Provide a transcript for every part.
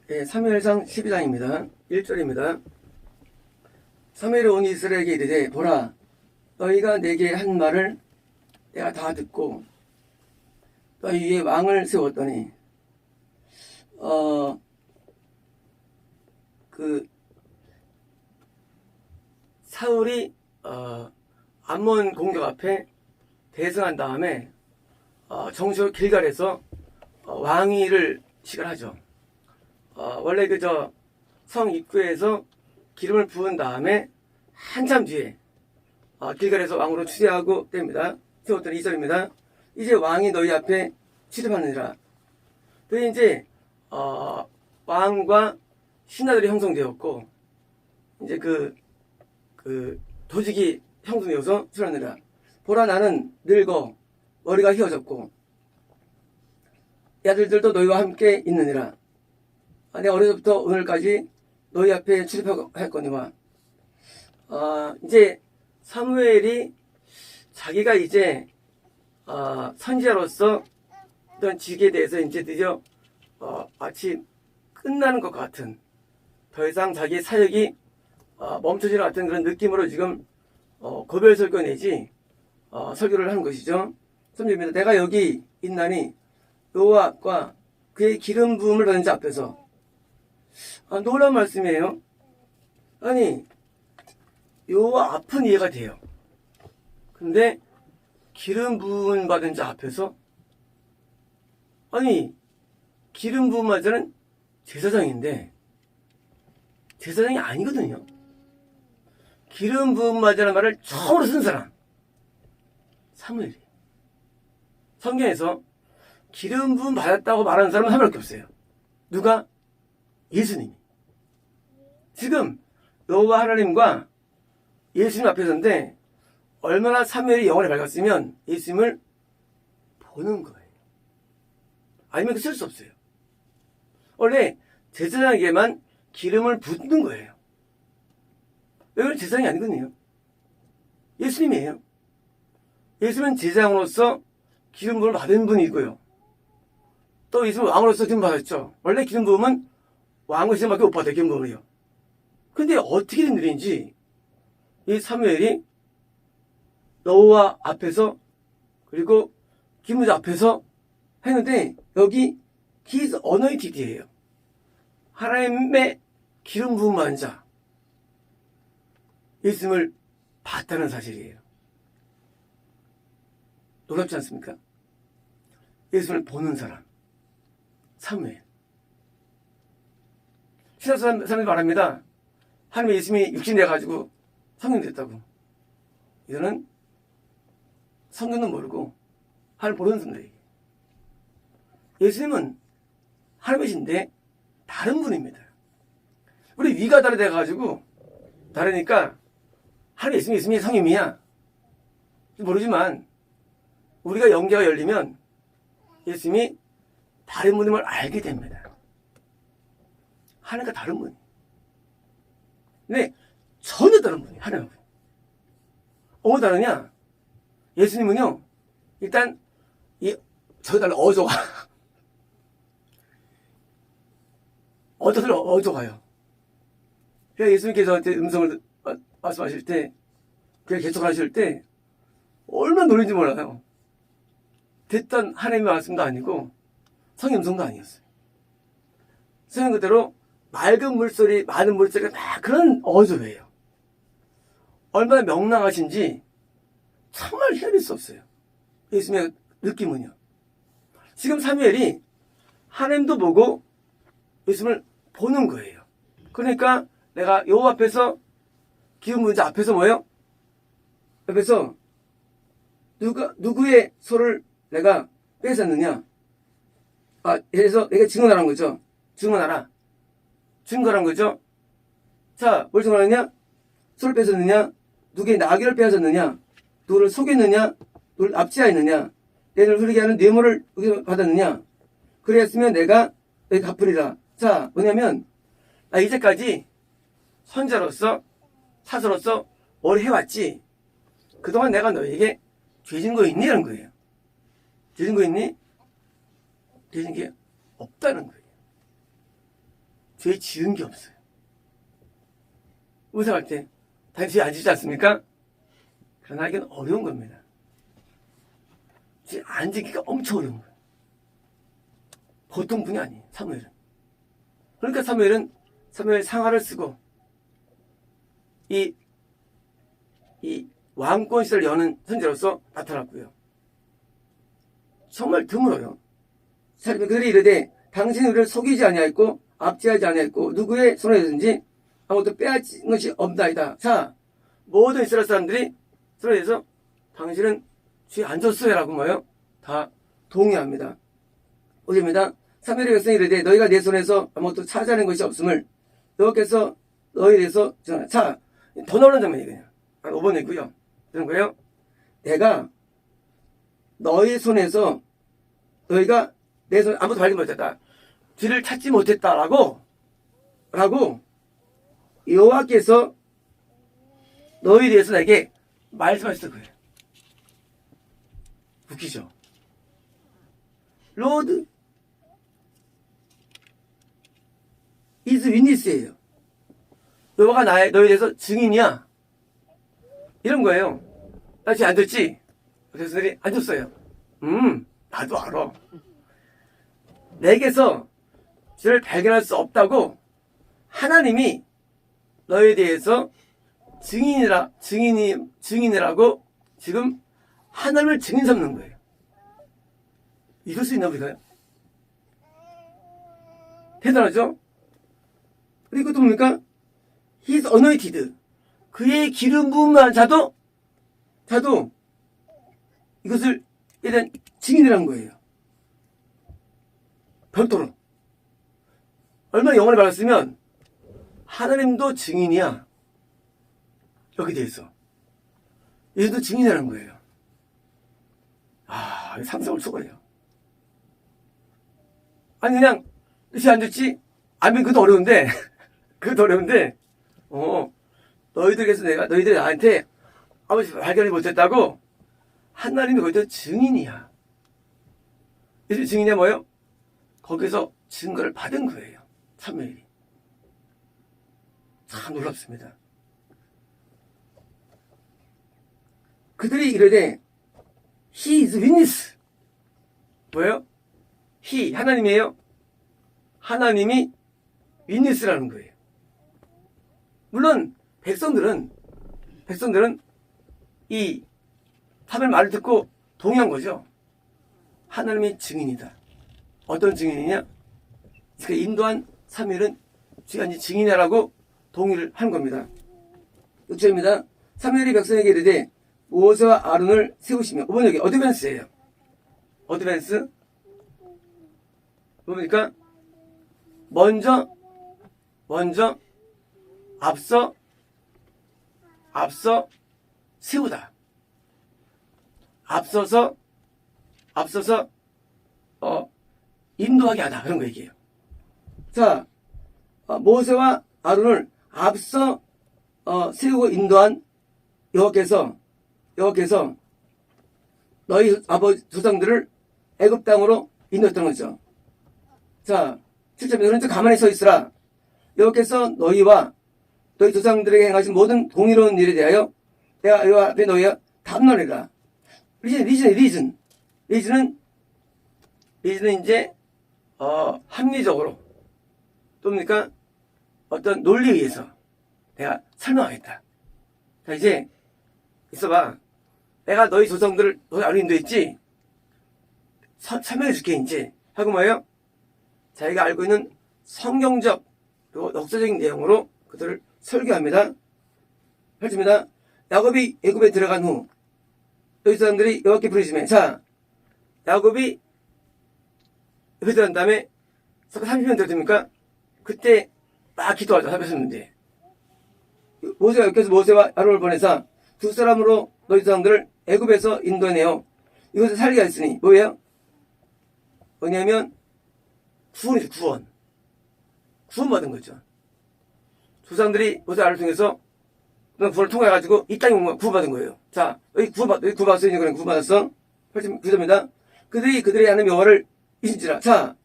사무엘상 12장입니다. 1절입니다. 사무엘이 온 이스라엘에게 이르되 보라 너희가 내게 한 말을 내가 다 듣고 너희 위에 왕을 세웠더니 사울이 암몬 공격 앞에 대승한 다음에 정식으로 길갈에서 왕위를 시작하죠. 원래 성 입구에서 기름을 부은 다음에 한참 뒤에 길갈에서 왕으로 추대하고 됩니다. 세웠더니 2절입니다. 이제 왕이 너희 앞에 출입하느니라. 또 이제 왕과 신하들이 형성되었고 이제 도직이 형성되어서 출하느니라. 보라 나는 늙어 머리가 휘어졌고 야들들도 너희와 함께 있느니라. 내가 어려서부터 오늘까지 너희 앞에 출입하였거니와. 이제 사무엘이 자기가 이제 선지자로서 어떤 직에 대해서 이제 드디어 마치 끝나는 것 같은, 더 이상 자기의 사역이 멈춰지는 것 같은 그런 느낌으로 지금 고별 설교 내지 설교를 하는 것이죠. 3절입니다. 내가 여기 있나니 여호와과 그의 기름 부음을 받은 자 앞에서. 놀라운 말씀이에요. 아니 여호와 앞은 이해가 돼요. 근데 기름 부음 받은 자 앞에서, 아니 기름 부음 받은 자는 제사장인데 제사장이 아니거든요. 기름 부음 받으라는 말을 처음으로 쓴 사람 사무엘이. 성경에서 기름 부음 받았다고 말하는 사람은 한 명밖에 없어요. 누가? 예수님이. 지금 여호와 하나님과 예수님 앞에 서는데 얼마나 사무엘이 영혼이 밝았으면 예수님을 보는 거예요. 아니면 쓸 수 없어요. 원래 제사장에게만 기름을 붓는 거예요. 여기는 제사장이 아니거든요. 예수님이에요. 예수님은 제사장으로서 기름 부음을 받은 분이고요. 또 예수님은 왕으로서 기름 받았죠. 원래 기름 부음은 왕의 제사장밖에 못 받아요. 기름 부음을요. 근데 어떻게 된 일인지 이 사무엘이 여호와 앞에서 그리고 기름부자 앞에서 했는데 여기 His anointed이에요. 하나님의 기름 부음 받은 자 예수님을 봤다는 사실이에요. 놀랍지 않습니까? 예수님을 보는 사람 사무엘. 신약 사람들이 말합니다. 하나님의 예수님이 육신 돼가지고 성령 됐다고. 이거는 성경도 모르고 하나님 모르는 분들에게. 예수님은 하나님이신데 다른 분입니다. 우리 위가 다르다가지고 다르니까 하나님 예수님이 성님이야 모르지만 우리가 영계가 열리면 예수님이 다른 분임을 알게 됩니다. 하나님과 다른 분. 근데 전혀 다른 분이에요. 하나님과. 어머 다르냐? 예수님은요, 일단 저희 달라 어조가 어조가요. 그러니까 예수님께서 저한테 음성을 말씀하실 때, 그냥 개척하실 때 얼마나 놀인지 몰라요. 듣던 하나님의 말씀도 아니고 성의 음성도 아니었어요. 성경 그대로 맑은 물소리, 많은 물소리가 다 그런 어조예요. 얼마나 명랑하신지 정말 헤아릴 수 없어요. 예수님의 느낌은요. 지금 사무엘이 하나님도 보고 예수님을 보는 거예요. 그러니까 내가 여호와 앞에서 기름 부은 자 앞에서 뭐예요? 옆에서 누구의 소를 내가 뺏었느냐? 그래서 내가 증언하라는 거죠. 증거란 거죠. 자, 뭘 증언하느냐? 소를 뺏었느냐? 누구의 나귀를 빼앗았느냐? 누구를 속였느냐? 누구를 납치하였느냐? 내 눈을 흐리게 하는 뇌물을 받았느냐? 그랬으면 내가 너희 갚으리라. 자, 뭐냐면 나 이제까지 선자로서 사서로서 뭘 해왔지? 그동안 내가 너에게 죄진 거 있니? 이런 거예요. 죄진 거 있니? 죄진 게 없다는 거예요. 죄 지은 게 없어요. 우상할 때 당연히 죄 안 짓지 않습니까? 그러나 이건 어려운 겁니다. 죄 안 짓기가 엄청 어려운 거예요. 보통 분이 아니에요. 사무엘은. 그러니까 사무엘 상하를 쓰고 이 왕권 시대를 여는 선지로서 나타났고요. 정말 드물어요. 그들이 이르되 당신이 우리를 속이지 아니하였고 압제하지 아니하였고 누구의 손에든지 아무것도 빼앗은 것이 없나이다. 자, 모든 이스라엘 사람들이 서로 대해서 당신은 죄 안 졌어요 라고 뭐예요? 다 동의합니다. 오십니다. 사무엘의 백성이 이르되 너희가 내 손에서 아무것도 차지하는 것이 없음을 여호와께서 너희에 대해서 전하. 자, 더 나오는 장면이거든요. 5번이고요. 그런 거예요. 내가 너희 손에서 너희가 내 손에 아무것도 발견 못했다. 뒤를 찾지 못했다라고 여호와께서 너희에 대해서 내게 말씀하셨을 거예요. 웃기죠? Lord is witness예요. 여호와가 너희에 대해서 증인이야. 이런 거예요. 나 죄 안 졌지? 그래서 안 졌어요. 나도 알아. 내게서 죄를 발견할 수 없다고 하나님이 너희에 대해서 증인이라고 지금 하나님을 증인 삼는 거예요. 이럴 수 있나 우리가요? 대단하죠? 그리고 또 뭡니까? He is anointed. 그의 기름 부음만 자도 이것을 일단 증인이라는 거예요. 별도로. 얼마나 영원히 받았으면 하나님도 증인이야. 여기 대해서. 얘도 증인이라는 거예요. 상상을 초월해요. 아니 그냥 뜻이 안 좋지? 아니 그것도 어려운데 너희들에게서 너희들이 나한테 아버지 발견을 못했다고 하나님이 거기서 증인이야. 이 증인이 뭐예요? 거기서 증거를 받은 거예요. 사무엘이. 참 놀랍습니다. 그들이 이르되 He is witness. 뭐예요? He, 하나님이에요. 하나님이 witness라는 거예요. 물론 백성들은 이 사무엘 말을 듣고 동의한 거죠. 하나님이 증인이다. 어떤 증인이냐? 그 인도한 사무엘은 증인이라고 동의를 한 겁니다. 6절입니다. 사무엘이 백성에게 이르되 모세와 아론을 세우시며 5번 여기 어드밴스예요. 어드밴스 뭡니까? 먼저 앞서 세우다. 앞서서 인도하게 하다. 그런 거 얘기해요. 자, 모세와 아론을 앞서 세우고 인도한 여호와께서 너희 아버지 조상들을 애굽 땅으로 인도했던 거죠. 자, 7절에 너는 가만히 서 있으라. 여호와께서 너희와 너희 조상들에게 행하신 모든 공의로운 일에 대하여 내가 여호와 앞에 너희와 담론이라. 리즌은 이제 합리적으로 또 뭡니까? 어떤 논리에 의해서 내가 설명하겠다. 자, 이제 있어봐. 내가 너희 조상들을 너희 아로 인도했지? 설명해 줄게 이제 하고 뭐예요? 자기가 알고 있는 성경적 그리고 역사적인 내용으로 그들을 설교합니다. 8절입니다. 야곱이 애굽에 들어간 후 너희 사람들이 여호와께 부르시매. 자, 야곱이 애굽에 들어간 다음에 30년 되었습니까? 그때 막 기도하자. 30년인데 모세가 여기서 모세와 아론을 보내사 두 사람으로 너희 사람들을 애굽에서 인도해내어 이것을 살게 하였으니 뭐예요? 뭐냐면 구원이죠. 구원받은 거죠. 조상들이 모세 아론을 통해서 구원을 통해가지고 이 땅에 구원받은 거예요. 자, 여기 구원받았으니 그냥 구원받았어. 89절입니다. 그들이 하나님 여호와를 잊은지라. 자,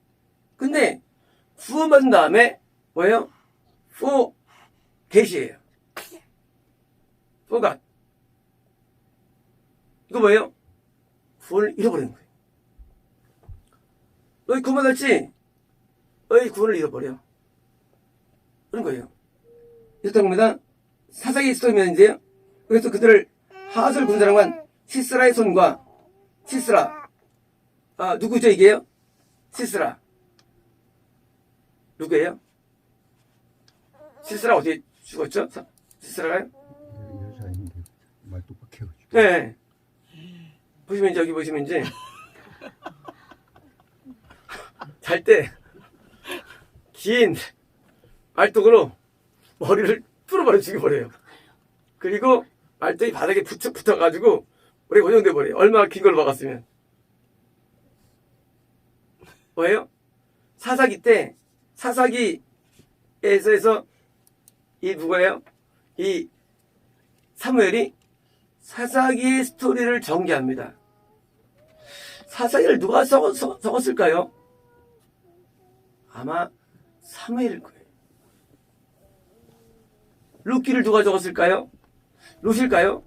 근데 구원받은 다음에 뭐예요? forget이에요. forgot. 이거 뭐예요? 구원을 잃어버리는 거예요. 너희 구원받았지? 너희 구원을 잃어버려. 그런 거예요. 이렇다는 겁니다. 사사기 스토리면 이제, 그래서 그들을 하솔 군사령관 시스라의 손과, 시스라. 누구죠, 이게요? 시스라. 누구예요? 시스라 어디 죽었죠? 시스라가요? 여자인데 말 똑바로 해가지고. 네. 보시면 저기 보시면 이제 잘 때 긴 말뚝으로 머리를 뚫어버려 죽여버려요. 그리고 말뚝이 바닥에 붙어가지고 머리 고정돼 버려요. 얼마나 긴 걸 박았으면. 뭐예요? 사사기 때 사사기에서 이 누구예요? 이 사무엘이 사사기의 스토리를 전개합니다. 사사기를 누가 적었을까요? 아마 사무엘일 거예요. 룻기를 누가 적었을까요? 룻일까요?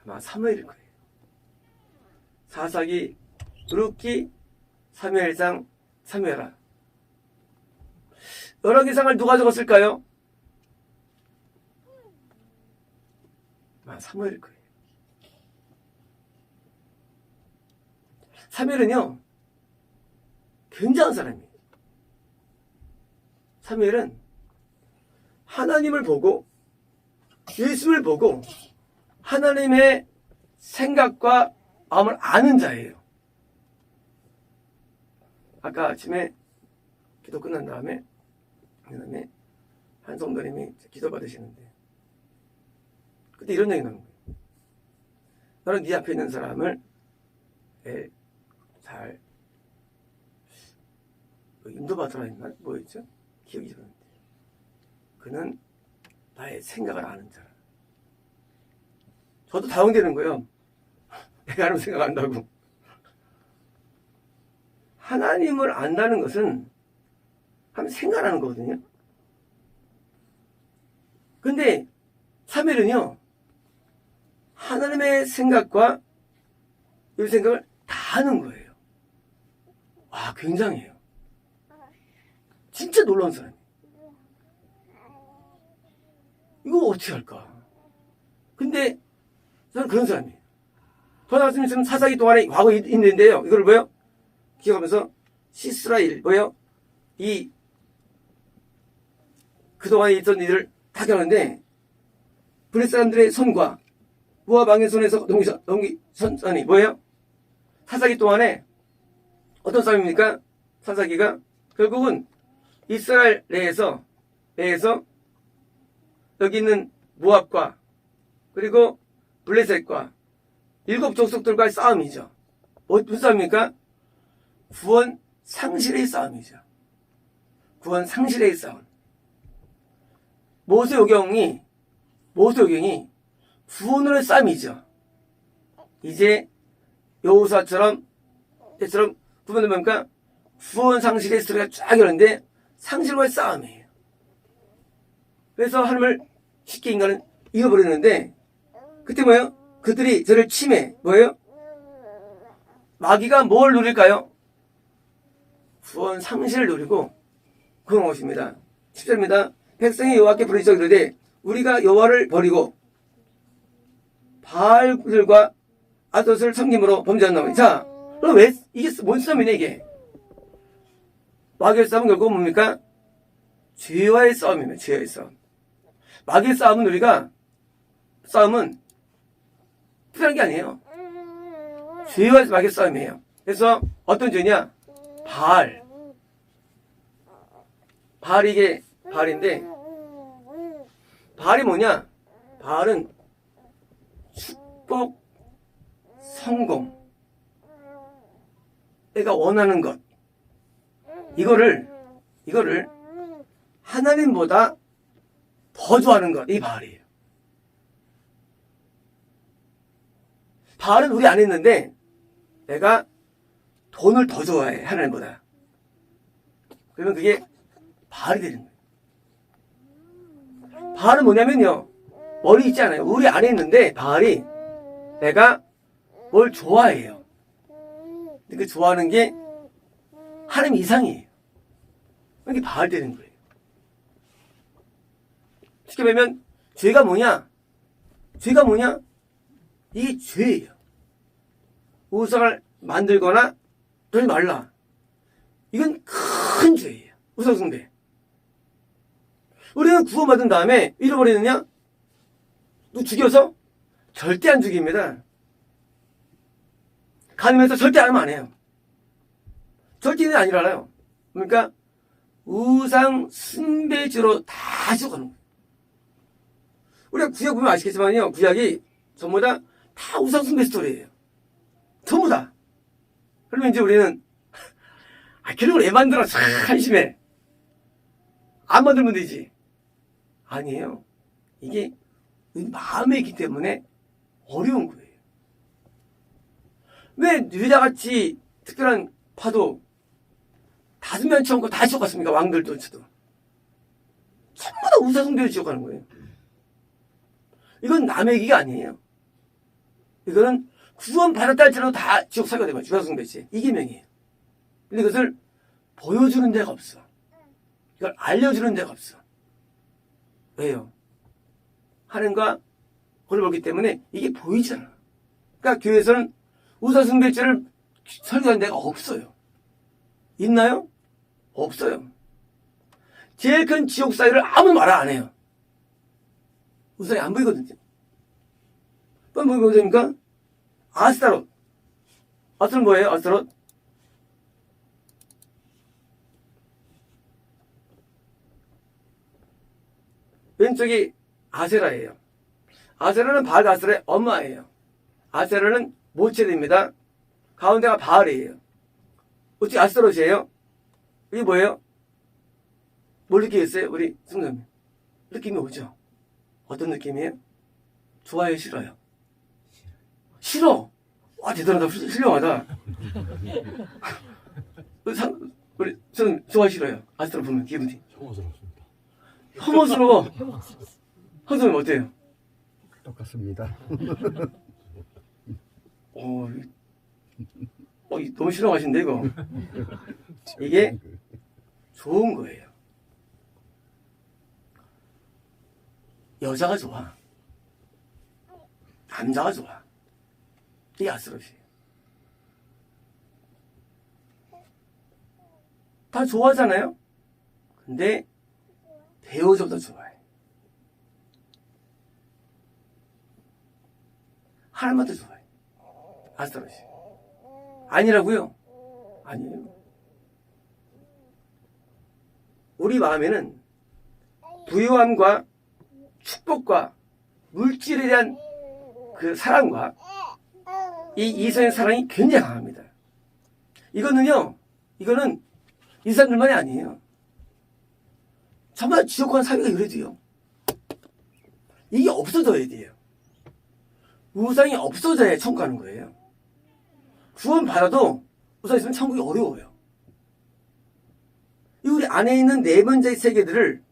아마 사무엘일 거예요. 사사기, 룻기, 사무엘상, 사무엘하. 열왕기상을 누가 적었을까요? 아마 사무엘일 거예요. 사무엘은요, 굉장한 사람이에요. 사무엘은 하나님을 보고, 예수를 보고, 하나님의 생각과 마음을 아는 자예요. 아까 아침에 기도 끝난 다음에 한 성도님이 기도 받으시는데, 그때 이런 얘기 나오는 거예요. 너는 네 앞에 있는 사람을 잘 인도받으라 했나? 뭐였죠? 기억이 잘 안 나는데. 그는 나의 생각을 아는 자라. 저도 다운되는 거예요. 내가 하는 생각 안다고. 하나님을 안다는 것은 하면 생각하는 거거든요. 근데 사무엘은요, 하나님의 생각과 이 생각을 다 아는 거예요. 와, 굉장해요. 진짜 놀라운 사람이에요. 이거 어떻게 할까? 근데 저는 그런 사람이에요. 더 나왔으면 지금 사사기 동안에 과거에 있는데요. 이걸 뭐예요? 기억하면서 시스라일 뭐예요? 그동안에 있던 일을 다 겪는데 블레 사람들의 손과 모압 왕의 손에서 넘기선이 뭐예요? 사사기 동안에 어떤 싸움입니까? 사사기가 결국은 이스라엘 내에서 여기 있는 모압과 그리고 블레셋과 7 족속들과의 싸움이죠. 무슨 싸움입니까? 구원 상실의 싸움이죠. 구원 상실의 싸움. 모세오경이 구원의 싸움이죠. 이제 여호수아처럼 구원은 뭡니까? 구원 상실의 스토리가 쫙 이러는데 상실과의 싸움이에요. 그래서 하나님을 쉽게 인간은 잃어버리는데 그때 뭐예요? 그들이 저를 침해 뭐예요? 마귀가 뭘 누릴까요? 구원 상실을 누리고 그런 것입니다. 10절입니다. 백성이 여호와께 부르짖어 이르되 우리가 여호와를 버리고 바알들과 아스토를 섬김으로 범죄한다고. 자, 그럼 왜 이게 뭔 싸움이냐 이게? 마귀의 싸움은 결국 뭡니까? 죄와의 싸움입니다. 죄와의 싸움. 마귀의 싸움은 특별한 게 아니에요. 죄와 마귀의 싸움이에요. 그래서 어떤 죄냐? 바알이 이게 바알인데 바알이 뭐냐? 바알은 축복, 성공, 내가 원하는 것 이거를 하나님보다 더 좋아하는 것, 이 바알이에요. 바알은 우리 안에 있는데 내가 돈을 더 좋아해, 하나님보다. 그러면 그게 바알이 되는 거예요. 바알은 뭐냐면요. 머리 있지 않아요. 우리 안에 있는데 바알이 내가 뭘 좋아해요. 근데 그 좋아하는 게 하나님 이상이에요. 이게 바알 되는 거예요. 쉽게 보면 죄가 뭐냐? 죄가 뭐냐? 이게 죄예요. 우상을 만들거나 그러지 말라. 이건 큰 죄예요. 우상숭배. 우리는 구원받은 다음에 잃어버리느냐? 누구 죽여서? 절대 안 죽입니다. 가늠해서 절대 하면 안 해요. 절대는 안 일어나요. 그러니까 우상 숭배죄로 다 죽어가는 거예요. 우리가 구약 보면 아시겠지만요. 구약이 전부 다 우상 숭배 스토리예요. 전부 다. 그러면 이제 우리는 결국 애 만들어 참 한심해. 안 만들면 되지. 아니에요. 이게 마음에 있기 때문에 어려운 거예요. 왜 유다같이 특별한 파도 5명 쳐놓고 다 지옥갔습니까? 왕들도 저도. 전부 다 우상숭배로 지옥가는 거예요. 이건 남의 얘기가 아니에요. 이거는 구원 받았다 할지라도 다 지옥 살게 되면 우상숭배지. 이기명이에요. 근데 그것을 보여주는 데가 없어. 이걸 알려주는 데가 없어. 왜요? 하나님과 벌을 벌기 때문에 이게 보이잖아. 그러니까 교회에서는 우상숭배죄를 설교하는 데가 없어요. 있나요? 없어요. 제일 큰 지옥 사유를 아무 말 안 해요. 우상이 안 보이거든요. 그럼 뭐 됩니까? 아스타롯. 아스타롯 뭐예요? 아스타롯? 왼쪽이 아세라예요. 아세라는 바알 아스라의 엄마예요. 아세라는 모체입니다. 가운데가 바알이에요. 어찌 아스타롯이에요? 이게 뭐예요? 뭘 느끼겠어요? 우리 승자님. 느낌이 오죠? 어떤 느낌이에요? 좋아요, 싫어요? 싫어! 와, 대단하다. 훌륭하다. 저는 좋아, 싫어요. 아스타롯 보면 기분이. 혐오스럽습니다. 혐오스러워. 선생님 어때요? 똑같습니다. 너무 싫어하신데, 이거. 이게 좋은 거예요. 여자가 좋아. 남자가 좋아. 이게 아스트롯이에요. 다 좋아하잖아요? 근데 배우자보다 좋아해. 하나님한테 좋아해. 아스트롯이. 아니라고요? 아니에요. 우리 마음에는 부유함과 축복과 물질에 대한 그 사랑과 이 이성의 사랑이 굉장히 강합니다. 이거는 이 사람들만이 아니에요. 정말 지옥 간 사회가 이래도요. 이게 없어져야 돼요. 우상이 없어져야 천국 가는 거예요. 구원 받아도 우상이 있으면 천국이 어려워요. 이 우리 안에 있는 네 번째의 세계들을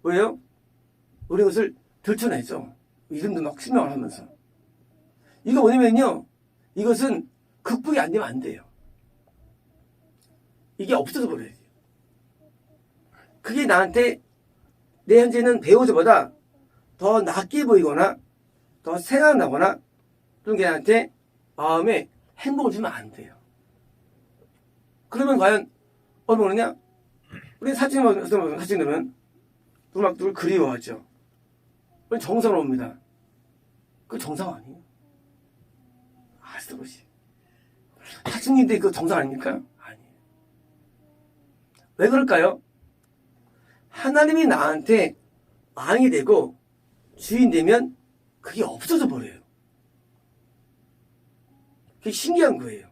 왜요? 우리 것을 들춰내죠. 이름도 막 실명을 하면서. 이거 뭐냐면요. 이것은 극복이 안 되면 안 돼요. 이게 없어져 버려야 돼요. 그게 나한테 내 현재 있는 배우자보다 더 낫게 보이거나 더 생각나거나 그런 게 나한테 마음에 행복을 주면 안 돼요. 그러면 과연 어느 거느냐? 우리 사진 들으면 누굴 그리워하죠. 그건 정상으로옵니다. 그건 정상 아니에요. 아스트롯이. 사춘기인데 그거 정상 아닙니까? 아니에요. 왜 그럴까요? 하나님이 나한테 왕이 되고 주인 되면 그게 없어져 버려요. 그게 신기한 거예요.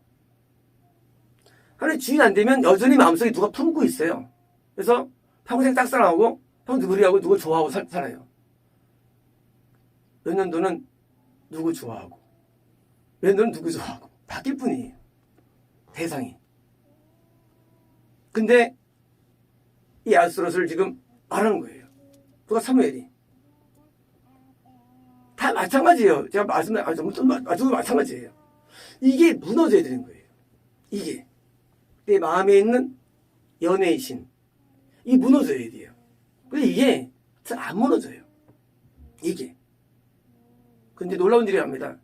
하나님 주인 안 되면 여전히 마음속에 누가 품고 있어요. 그래서 평생 짝사랑하고 평생 누구리하고 누구 좋아하고 살아요. 몇 년도는 누구 좋아하고 몇 년도는 누구 좋아하고 바뀔 뿐이에요. 대상이. 근데 이 아스토롯을 지금 말하는 거예요. 누가? 사무엘이. 다 마찬가지예요. 제가 저도 마찬가지예요. 이게 무너져야 되는 거예요. 이게 내 마음에 있는 연애의 신, 이 무너져야 돼요. 근데 이게 잘 안 무너져요. 이게. 근데 놀라운 일이 납니다.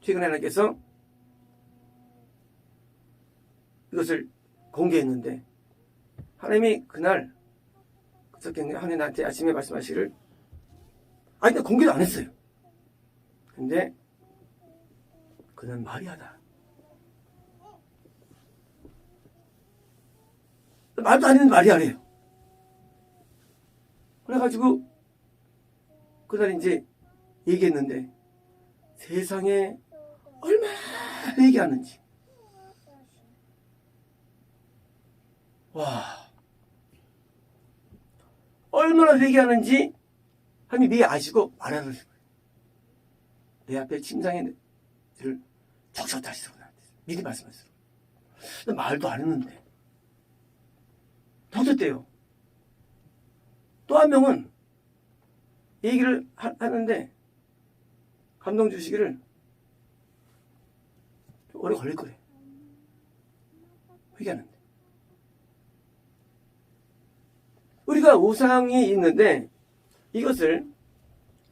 최근에 하나님께서 이것을 공개했는데, 하나님이 그날 하나님 나한테 아침에 말씀하시기를, 근데 공개도 안 했어요. 근데 그는 말이하다. 말도 안 했는데 말이하래요. 그래가지고 그날 이제 얘기했는데, 세상에 얼마나 얘기하는지. 와, 얼마나 회개하는지 하나님이 미리 아시고 말하는 거예요. 내 앞에 침상에 들을 적셔다 하시라고 미리 말씀하시라고. 말도 안 했는데 터졌대요. 또 한 명은 얘기를 하는데 감동 주시기를 오래 걸릴 거래. 회개하는데. 우리가 우상이 있는데, 이것을,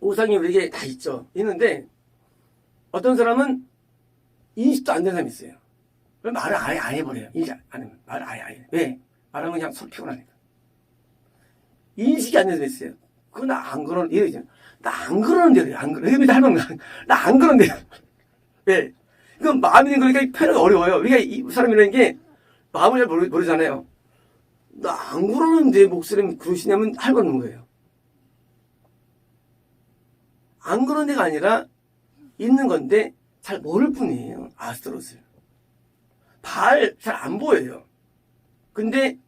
우상이 우리에게 다 있는데, 어떤 사람은 인식도 안 되는 사람이 있어요. 그럼 말을 아예 안 해버려요. 인식 안 하면. 말을 아예 안 해. 왜? 말하면 그냥 속 피곤하니까. 인식이 안 되는 사람이 있어요. 그거 나 안 그러는, 이러죠. 나 안 그러는데, 그래. 안 그러. 나 안 그러는데. 왜? 이건 마음이 있는 거니까 표현하기 어려워요. 우리가 이 사람이라는 게 마음을 잘 모르잖아요. 나 안 그러는데 목사님 그러시냐면 할 거 없는 거예요. 안 그런 데가 아니라 있는 건데 잘 모를 뿐이에요. 아스토롯을. 잘 안 보여요. 근데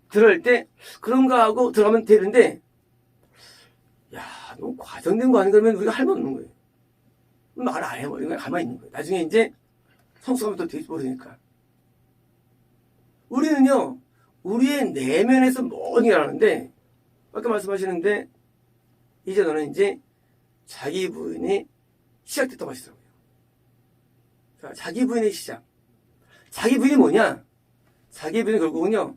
들어갈 때 그런가 하고 들어가면 되는데, 야, 너무 과정된 거 아닌가 하면 우리가 할 말 없는 거예요. 말 안 해버리고 그냥 가만히 있는 거예요. 나중에 이제 성숙하면 또 되지 모르니까. 우리는요, 우리의 내면에서 뭐니 하는데, 아까 말씀하시는데, 이제 너는 이제 자기 부인이 시작됐다고 하시더라고요. 자, 자기 부인의 시작. 자기 부인이 뭐냐? 자기 부인이 결국은요,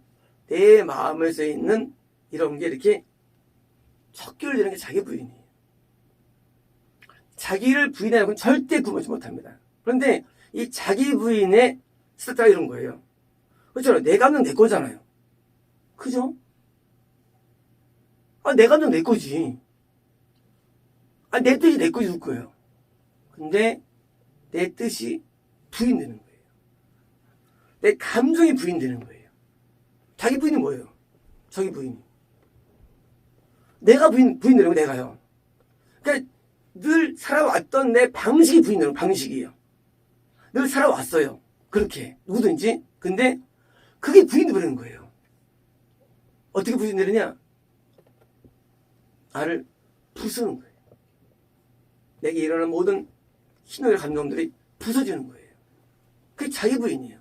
내 마음에서 있는 이런 게 이렇게 척결되는 게 자기 부인이에요. 자기를 부인하고는 절대 구분하지 못합니다. 그런데 이 자기 부인의 스타트가 이런 거예요. 그렇잖아요. 내 감정 내 거잖아요. 그죠? 내 감정 내 거지. 내 뜻이 내 거지, 거예요. 근데 내 뜻이 부인되는 거예요. 내 감정이 부인되는 거예요. 자기 부인이 뭐예요? 자기 부인이. 내가 부인되는 거 내가요. 그러니까 늘 살아왔던 내 방식이 부인되는 거, 방식이에요. 늘 살아왔어요. 그렇게. 누구든지. 근데 그게 부인되는 거예요. 어떻게 부인되느냐? 나를 부수는 거예요. 내게 일어나는 모든 신호의 감정들이 부서지는 거예요. 그게 자기 부인이에요.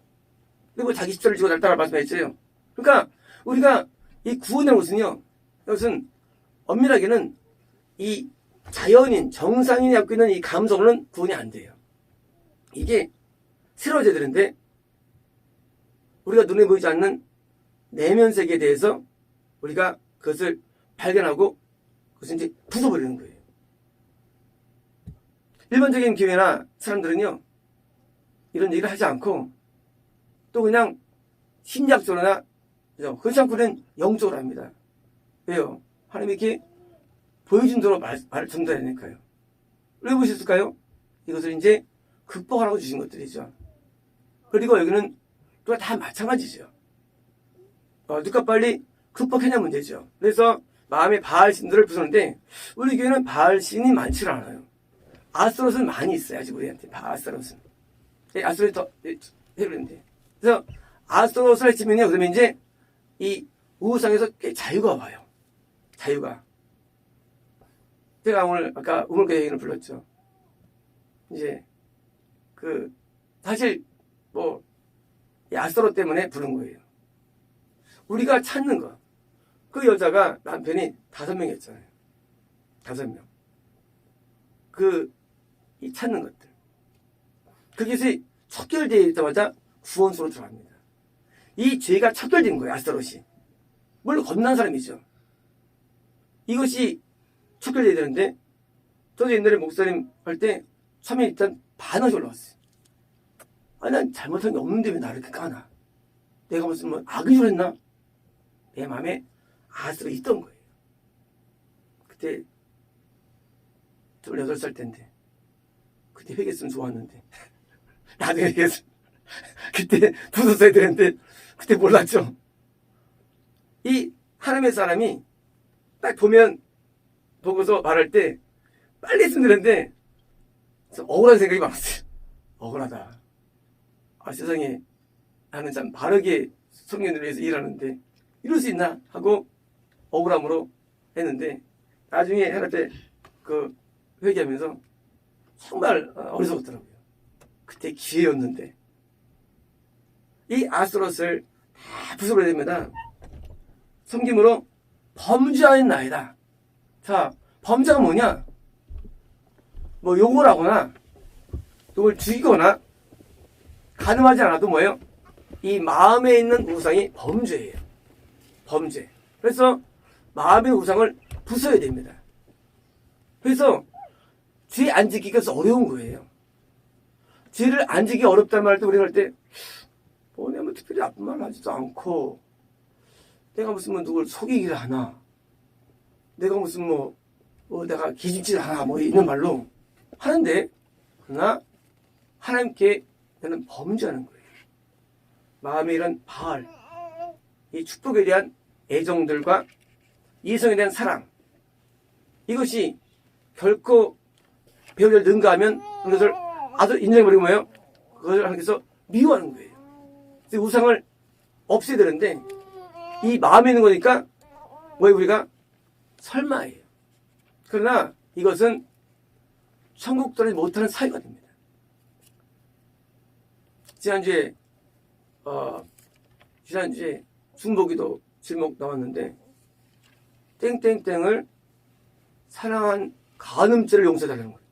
그리고 자기 십자를 지고 날따라 말씀했어요. 그러니까 우리가 이 구원이라는 것은요, 이것은 엄밀하게는 이 자연인, 정상인이 갖고 있는 이 감성으로는 구원이 안 돼요. 이게 새로워져야 되는데, 우리가 눈에 보이지 않는 내면 세계에 대해서 우리가 그것을 발견하고 그것을 이제 부숴버리는 거예요. 일반적인 교회나 사람들은요, 이런 얘기를 하지 않고 또 그냥 심리학적으로나 그렇지 않고는 영적으로 합니다. 왜요? 하나님이 이렇게 보여준 대로 말을 전달하니까요. 왜 보셨을까요? 이것을 이제 극복하라고 주신 것들이죠. 그리고 여기는 또 다 마찬가지죠. 누가 빨리 극복했냐 문제죠. 그래서 마음의 바알신들을 부수는데, 우리 교회는 바알신이 많지 않아요. 아스토롯은 많이 있어요. 아직 우리한테 아스토롯은. 아스토롯이 더 해버리는데. 그래서 아스토롯을 해치면요, 그러면 이제 이 우상에서 꽤 자유가 와요. 자유가. 제가 오늘 아까 우물가 얘기를 불렀죠. 이제 사실 이 아스토롯 때문에 부른 거예요. 우리가 찾는 거. 그 여자가 남편이 5명이었잖아요. 5명. 이 찾는 것들. 그것이 척결되어 있자마자 구원소로 들어갑니다. 이 죄가 척결된 거예요, 아스타롯이. 물론 겁난 사람이죠. 이것이 척결돼야 되는데, 저도 옛날에 목사님 할 때, 처음에 일단 반항이 올라왔어요. 아니, 난 잘못한 게 없는데 왜 나를 이렇게 까나? 내가 무슨 뭐 악의 줄 했나? 내 마음에 아스타롯이 있던 거예요. 그때, 28살 때인데, 그때 회개했으면 좋았는데, 나중에 회개했으면, 그때 부서져야 되는데, 그때 몰랐죠. 이 하나님의 사람이 딱 보고서 말할 때 빨리 했으면 되는데 억울한 생각이 많았어요. 억울하다. 세상에 나는 참 바르게 성년을 위해서 일하는데 이럴 수 있나 하고 억울함으로 했는데 나중에 하나 때 회개하면서 정말 어리석었더라고요. 그때 기회였는데 이 아스타롯을 다 부숴버려야 됩니다. 섬김으로 범죄하는 나이다. 자, 범죄가 뭐냐? 뭐 욕을 하거나 누굴 죽이거나 가늠하지 않아도 뭐예요? 이 마음에 있는 우상이 범죄예요. 범죄. 그래서 마음의 우상을 부숴야 됩니다. 그래서 죄 안 지키기가 어려운 거예요. 죄를 안 지키기 어렵다는 말할 때 우리가 할 때 내가 뭐 특별히 나쁜 말 하지도 않고 내가 무슨 뭐 누굴 속이기를 하나 내가 무슨 내가 기집질 하나 이런 말로 하는데 그러나 하나님께 나는 범죄하는 거예요. 마음에 이런 바알 이 축복에 대한 애정들과 이성에 대한 사랑 이것이 결코 배우자를 능가하면 그것을 아주 인정해버리고 뭐예요? 그것을 하나님께서 미워하는 거예요. 그래서 우상을 없애야 되는데 이 마음에 있는 거니까 우리가 설마예요. 그러나 이것은 천국 들어가지 못하는 사유가 됩니다. 지난주에 중보기도 제목 나왔는데 땡땡땡을 사랑한 간음죄를 용서해달라는 거예요.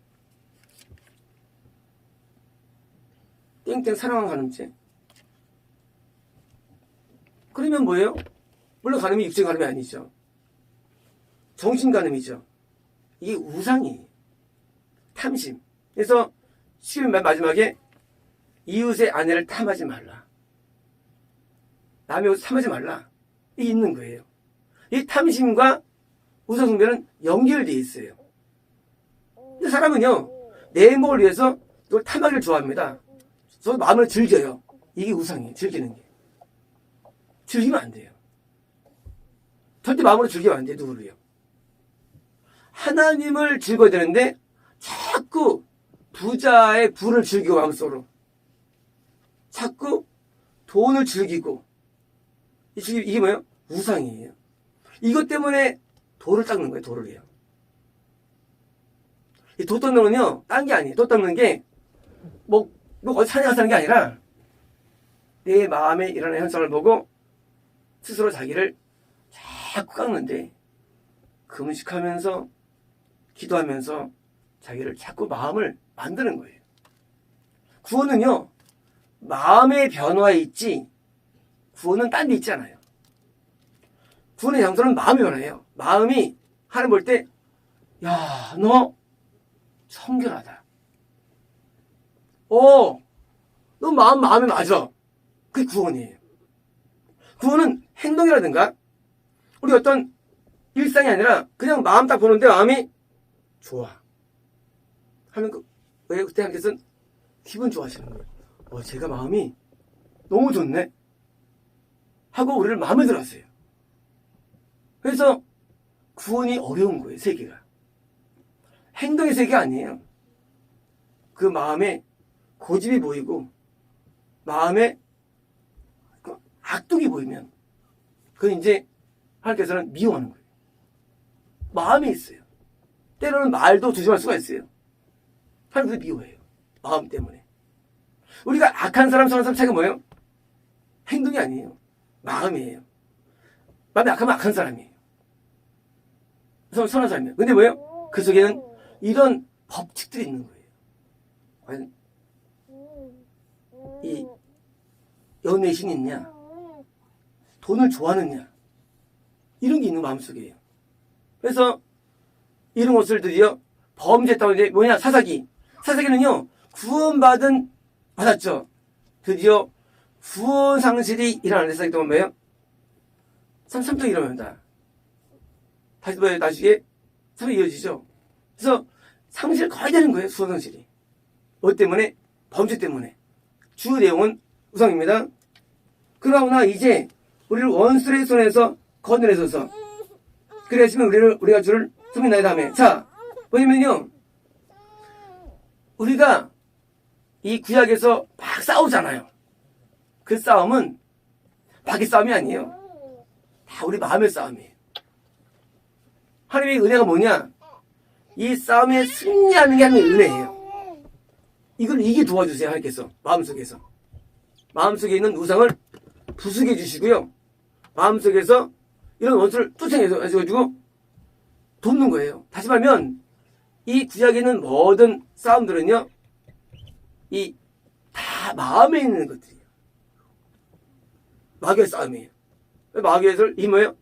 땡땡 사랑한 간음죄. 그러면 뭐예요? 물론 간음이 육체 간음이 아니죠. 정신 간음이죠. 이게 우상이에요. 탐심. 그래서 11절 마지막에 이웃의 아내를 탐하지 말라. 남의 옷을 탐하지 말라. 이게 있는 거예요. 이 탐심과 우상숭배는 연결되어 있어요. 근데 사람은요, 내 행복을 위해서 이걸 탐하기를 좋아합니다. 저도 마음을 즐겨요. 이게 우상이에요. 즐기는 게. 즐기면 안 돼요. 절대 마음으로 즐기면 안 돼요. 누구를요. 하나님을 즐거워야 되는데 자꾸 부자의 부를 즐기고 마음속으로 자꾸 돈을 즐기고 이게 뭐예요? 우상이에요. 이것 때문에 돌을 닦는 거예요. 돌을요. 이 도 닦는 건요. 딴 게 아니에요. 도 닦는 게 어디 산에 가서 하는 게 아니라 내 마음에 일어나는 현상을 보고 스스로 자기를 자꾸 깎는데 금식하면서 기도하면서 자기를 자꾸 마음을 만드는 거예요. 구원은요. 마음의 변화에 있지 구원은 딴 데 있잖아요. 구원의 장소는 마음의 변화예요. 마음이 하나님 볼 때 야, 너 성결하다. 너 마음에 맞아. 그게 구원이에요. 구원은 행동이라든가 우리 어떤 일상이 아니라 그냥 마음 딱 보는데 마음이 좋아 하면 왜 그때 하나님께서는 기분 좋아하시는 거예요. 제가 마음이 너무 좋네 하고 우리를 마음에 들어 하세요. 그래서 구원이 어려운 거예요. 세계가 행동의 세계가 아니에요. 그 마음에 고집이 보이고 마음에 악독이 보이면 그건 이제 하나님께서는 미워하는 거예요. 마음에 있어요. 때로는 말도 조심할 수가 있어요. 하나님께서 미워해요. 마음 때문에. 우리가 악한 사람, 선한 사람 차이가 뭐예요? 행동이 아니에요. 마음이에요. 마음이 악하면 악한 사람이에요. 선한 사람이에요. 근데 뭐예요? 그 속에는 이런 법칙들이 있는 거예요. 과연 이 연애의 신이 있냐? 돈을 좋아하느냐? 이런 게 있는 마음속이에요. 그래서 이런 것을 드디어 범죄했다고 이제 뭐냐? 사사기. 사사기는요, 받았죠. 드디어 구원 상실이 일어나는 사사기 동안 뭐예요? 3도 일어납니다. 다시 뭐예요? 나중에 3이 이어지죠. 그래서 상실 거의 되는 거예요. 구원 상실이. 뭐 때문에? 범죄 때문에. 주 내용은 우상입니다. 그러나 이제 우리를 원수의 손에서 건져내소서. 그래야지만 우리가 주를 섬긴나이다 하며. 자, 뭐냐면요, 우리가 이 구약에서 막 싸우잖아요. 그 싸움은 밖의 싸움이 아니에요. 다 우리 마음의 싸움이에요. 하나님의 은혜가 뭐냐? 이 싸움에 승리하는 게 하나님의 은혜예요. 이게 도와주세요. 하나님께서 마음속에서. 마음속에 있는 우상을 부수게 해주시고요. 마음속에서 이런 원수를 쫓아내가지고 돕는 거예요. 다시 말하면 이 구약에 있는 모든 싸움들은요, 이 다 마음에 있는 것들이에요. 마귀의 싸움이에요. 마귀의 이 뭐예요?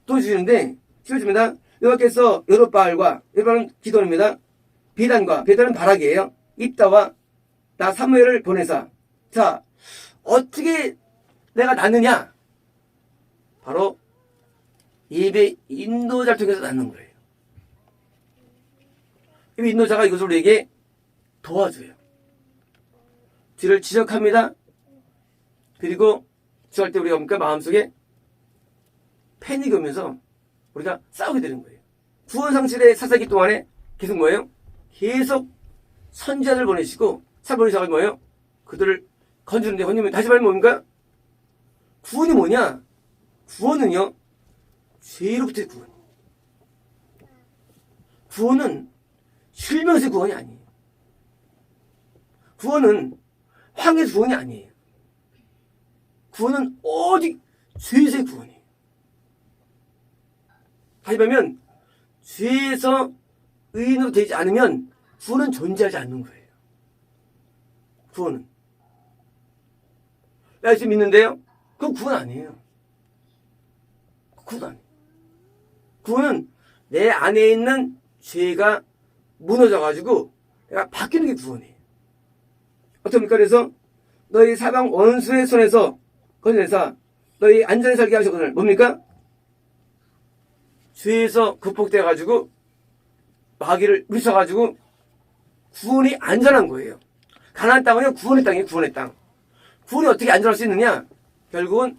도와주시는데 11절입니다. 여호와께서 여룻바알과 여룻바알은 기도입니다. 베단은 바락이에요. 입다와 나 사무엘을 보내사. 자, 어떻게 내가 낳느냐? 바로 예배 인도자를 통해서 낳는 거예요. 이 인도자가 이것을 우리에게 도와줘요. 뒤를 지적합니다. 그리고 지적할 때 우리가 뭡니까? 마음속에 패닉이 오면서 우리가 싸우게 되는 거예요. 구원 상실의 사사기 동안에 계속 뭐예요? 계속 선지자들 보내시고 보내셔서 뭐예요? 그들을 건지는데 건지면 다시 말하면 뭡니까? 구원이 뭐냐? 구원은요, 죄로부터의 구원. 구원은 실명에서의 구원이 아니에요. 구원은 황해에서 구원이 아니에요. 구원은 오직 죄에서의 구원이에요. 다시 말하면 죄에서 의인으로 되지 않으면 구원은 존재하지 않는 거예요. 구원은. 내가 지금 믿는데요? 그건 구원 아니에요. 구원 아니에요. 구원은 내 안에 있는 죄가 무너져가지고 내가 바뀌는 게 구원이에요. 어떻습니까? 그래서 너희 사방 원수의 손에서 건져내사 너희 안전히 살게 하셨거늘. 뭡니까? 죄에서 극복돼가지고 마귀를 물리쳐가지고 구원이 안전한 거예요. 가나안 땅은요, 구원의 땅이에요. 구원의 땅. 구원이 어떻게 안전할 수 있느냐? 결국은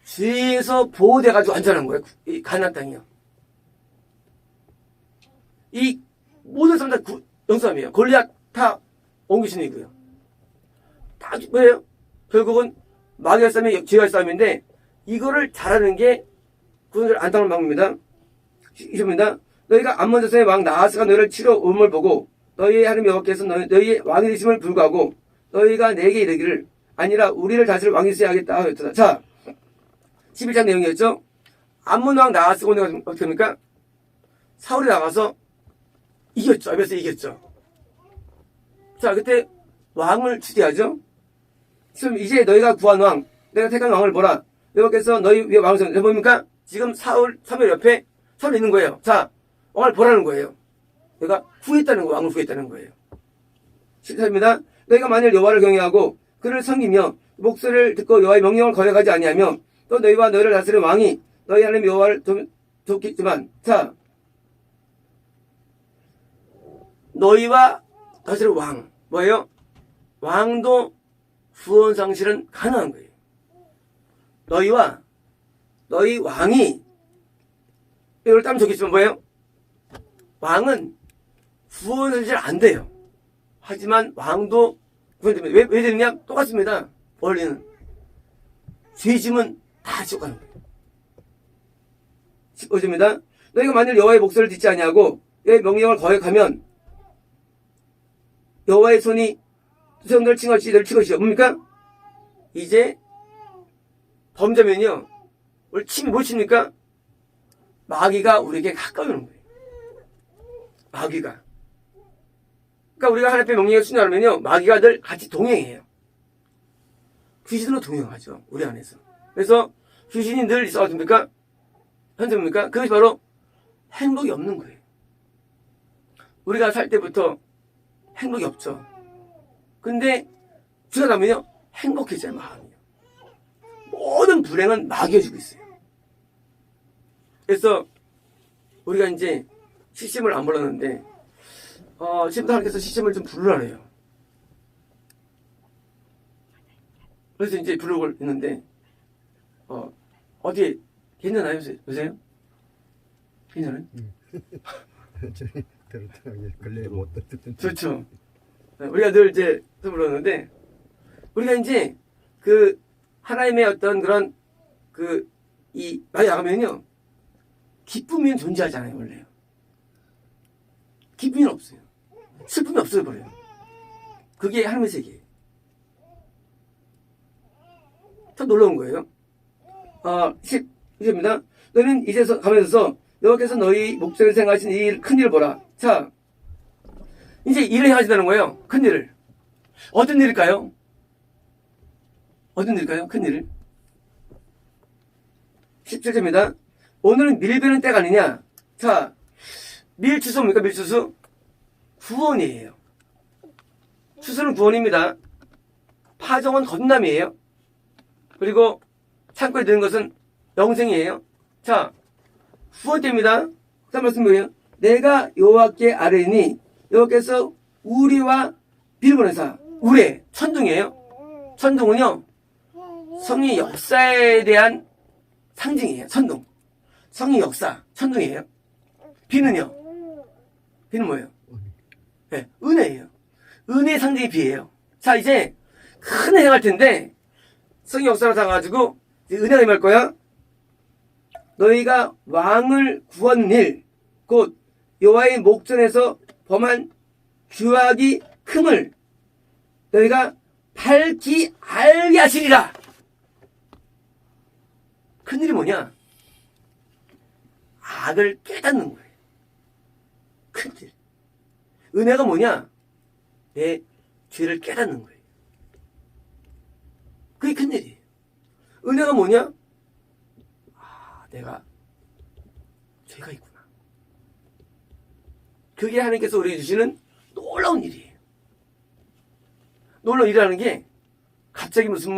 죄에서 보호돼가지고 안전한 거예요. 이 가나안 땅이요. 이 모든 사람 다 영싸움이에요. 골리앗 다 옹기신이고요. 다 뭐예요? 결국은 마귀의 싸움이 죄와의 싸움인데 이거를 잘하는 게 구원을 안당하는 방법입니다. 이십니다. 너희가 암몬 자손의 왕 나하스가 너희를 치러 옴을 보고 너희의 하나님 여호와께서 너희의 왕이 되심을 불구하고 너희가 내게 이르기를 아니라 우리를 다스릴 왕이 있어야 하겠다 하였다. 자, 11장 내용이었죠. 암몬 왕 나하스가 오늘 어떻게 합니까? 사울이 나가서 이겼죠. 아베스 이겼죠. 자, 그때 왕을 추대하죠. 지금 이제 너희가 구한 왕, 내가 택한 왕을 보라. 여호와께서 너희 위에 왕을 세웠는데 뭡니까? 지금 사무엘 옆에 사울이 있는 거예요. 자, 왕을 보라는 거예요. 내가 후했다는 거, 왕을 후했다는 거예요. 14입니다. 너희가 만일 여호와를 경외하고 그를 섬기며 목소리를 듣고 여호와의 명령을 거역하지 아니하며 또 너희와 너희를 다스리는 왕이 너희 하나님 여호와를 돕겠지만, 자, 너희와 다스리는 왕, 뭐예요? 왕도 구원 상실은 가능한 거예요. 너희와 너희 왕이 이걸 따면 좋겠지만 뭐예요? 왕은 구원 상실 안 돼요. 하지만 왕도 구원됩니다. 왜 되느냐? 똑같습니다. 원리는 죄짐은 다 지옥 가는 거예요. 15절입니다. 너희가 만일 여호와의 목소리를 듣지 아니하고 여호와의 명령을 거역하면 여호와의 손이 두성들을 친 것이 너를 친 것이요. 뭡니까? 이제 범죄면요, 뭘 칩니까? 마귀가 우리에게 가까이 오는 거예요. 마귀가. 그러니까 우리가 하나님의 명령에 순종하면요, 마귀가 늘 같이 동행해요. 귀신으로 동행하죠, 우리 안에서. 그래서 귀신이 늘 있어 어떻습니까? 현재 뭡니까? 그것이 바로 행복이 없는 거예요. 우리가 살 때부터 행복이 없죠. 근데 주가 나면요, 행복해져요, 마음이요. 모든 불행은 마귀가 주고 있어요. 그래서 우리가 이제 시심을 안 불렀는데, 지금부터 하나님께서 시심을 좀 부르라래요. 그래서 이제 부르고 있는데, 어디에 괜찮아요, 요새요? 괜찮아요? 저희 들었더니 근래 못 듣던. 좋죠. 우리가 늘 이제 부르는데, 우리가 이제 그 하나님의 어떤 그런 많이 나가면요, 기쁨이 존재하잖아요, 원래요. 기쁨이 없어요. 슬픔이 없어져 버려요. 그게 하나님의 세계예요. 참 놀라운 거예요. 10입니다. 너는 이제 가면서 여호와께서 너희 목전에 생각하신 이 큰 일을 보라. 자, 이제 일을 행하신다는 거예요. 큰 일을. 어떤 일일까요? 어떤 일일까요? 큰 일을. 17절입니다. 오늘은 밀베는 때가 아니냐? 자, 밀추수 뭡니까? 밀추수? 구원이에요. 추수는 구원입니다. 파종은 거듭남이에요. 그리고 창고에 드는 것은 영생이에요. 자, 구원 때입니다. 그 말씀 뭐예요? 내가 여호와께 아뢰니 여호와께서 우리와 비를 보내사. 우레, 천둥이에요. 천둥은요, 성의 역사에 대한 상징이에요. 천둥. 성의 역사, 천둥이에요. 비는요? 비는 뭐예요? 네, 은혜예요. 은혜의 상징이 비예요. 자, 이제 큰 해 행할 텐데 성의 역사로 사가지고 은혜가 임할 거야. 너희가 왕을 구한 일, 곧 여호와의 목전에서 범한 죄악이 큼을 너희가 밝히 알게 하시리라. 큰일이 뭐냐? 악을 깨닫는 거예요. 큰일. 은혜가 뭐냐? 내 죄를 깨닫는 거예요. 그게 큰일이에요. 은혜가 뭐냐? 내가 죄가 있구나. 그게 하나님께서 우리에게 주시는 놀라운 일이에요. 놀라운 일이라는 게 갑자기 무슨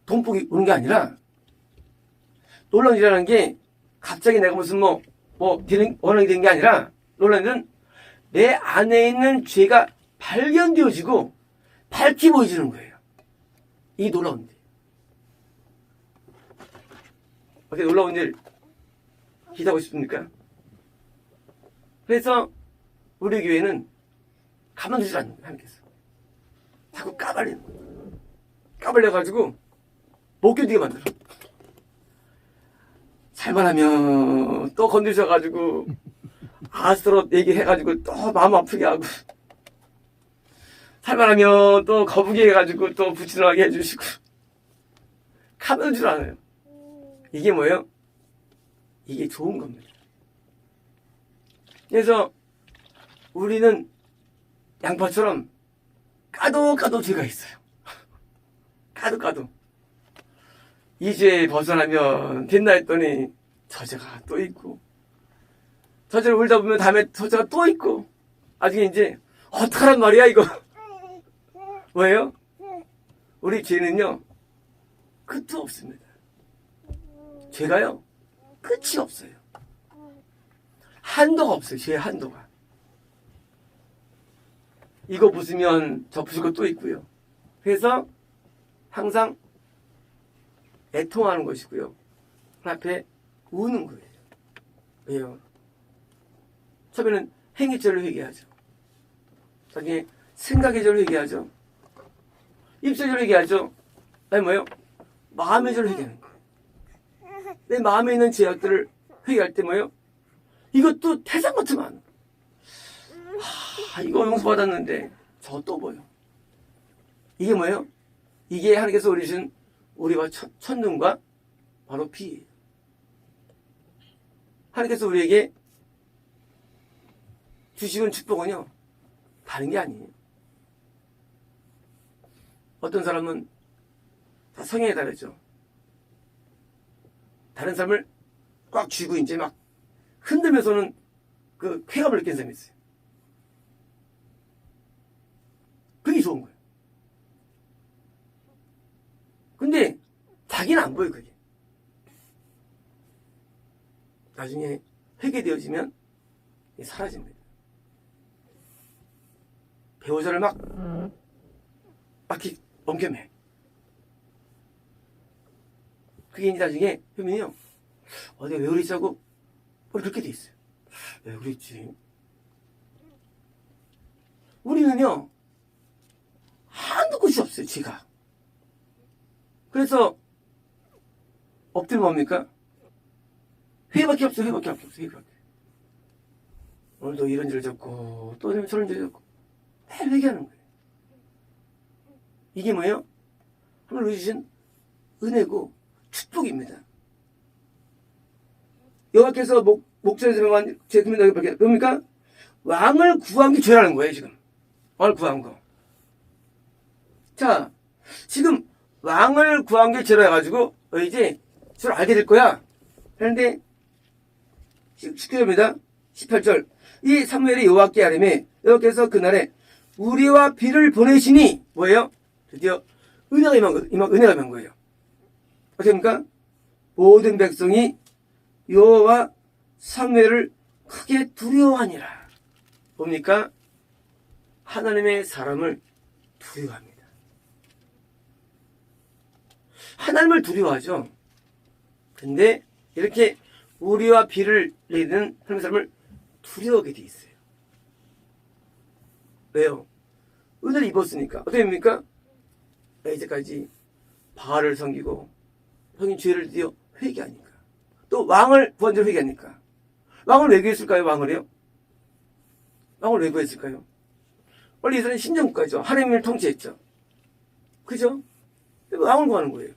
돈복이 오는 게 아니라, 놀라운 일이라는 게 갑자기 내가 무슨 원하게 된 게 아니라, 놀라운 일은 내 안에 있는 죄가 발견되어지고 밝히 보여지는 거예요. 이 놀라운 일. 어떻게 놀라운 일 기대하고 싶습니까? 그래서 우리 교회는 가만두지 않는 거예요. 하나님께서 자꾸 까발리는 거예요. 까발려가지고 못 견디게 만들어. 살만하면 또 건드셔가지고 아스트로 얘기해가지고 또 마음 아프게 하고, 살만하면 또 거북이 해가지고 또 부지런하게 해주시고, 가만두지 줄 않아요. 이게 뭐예요? 이게 좋은 겁니다. 그래서 우리는 양파처럼 까도 죄가 있어요. 까도. 이 죄에 벗어나면 됐나 했더니 저 죄가 또 있고, 저 죄를 울다 보면 다음에 저 죄가 또 있고, 나중에 이제 어떡하란 말이야 이거. 뭐예요? 우리 죄는요, 끝도 없습니다. 죄가요, 끝이 없어요. 한도가 없어요. 죄의 한도가. 이거 부수면 저 부술 것도 있고요. 그래서 항상 애통하는 것이고요. 그 앞에 우는 거예요. 왜요? 처음에는 행위죄를 회개하죠. 나중에 생각의 죄를 회개하죠. 입술죄를 회개하죠. 그다음에 뭐예요? 마음의 죄를 회개하는 거예요. 내 마음에 있는 죄악들을 회개할 때 뭐예요? 이것도 태산같지만, 이거 용서받았는데 저 또 뭐예요? 이게 뭐예요? 이게 하나님께서 우리 주신 우리와 천둥과 바로 비예요. 하나님께서 우리에게 주시는 축복은요, 다른 게 아니에요. 어떤 사람은 다 성향에 다르죠. 다른 사람을 꽉 쥐고 이제 막 흔들면서는 그 쾌감을 느끼는 사람이 있어요. 그게 좋은 거예요. 근데 자기는 안 보여, 그게. 나중에 회개되어지면 사라집니다. 배우자를 막 엉켜매. 그게 이제 나중에 보면요, 내가 왜 그랬지 하고 그렇게 돼 있어요. 왜 그랬지? 우리는요, 한두 곳이 없어요, 지가. 그래서 엎드려 뭡니까? 회의밖에 없어요, 회의밖에 없어요, 회의밖에. 오늘도 이런 죄를 졌고 또 저런 죄를 졌고 매일 회개하는 거예요. 이게 뭐예요? 하나님 주신 은혜고 축복입니다. 여호와께서 목전에서 명한 제 금인다고 그러니까 왕을 구한 게 죄라는 거예요, 지금. 왕을 구한 거. 자, 지금 왕을 구한 게 죄라 해가지고 이제 저를 알게 될 거야. 그런데 19절입니다. 18절. 이 사무엘이 여호와께 아뢰매 여호와께서 그날에 우리와 비를 보내시니 뭐예요? 드디어 은혜가 임한 거예요. 어떻습니까? 모든 백성이 여호와 사무엘을 크게 두려워하니라. 뭡니까? 하나님의 사람을 두려워합니다. 하나님을 두려워하죠. 근데 이렇게 우리와 비를 내리는 하나님의 사람을 두려워하게 돼 있어요. 왜요? 은혜를 입었으니까. 어떻게 됩니까? 이제까지 바알을 섬기고 형님 죄를 드디어 회개하니까. 또 왕을 구한 죄를 회개하니까. 왕을 왜 구했을까요? 왕을요? 왕을 왜 구했을까요? 원래 이스라엘은 신정국가죠. 하나님을 통치했죠. 그죠? 왕을 구하는 거예요.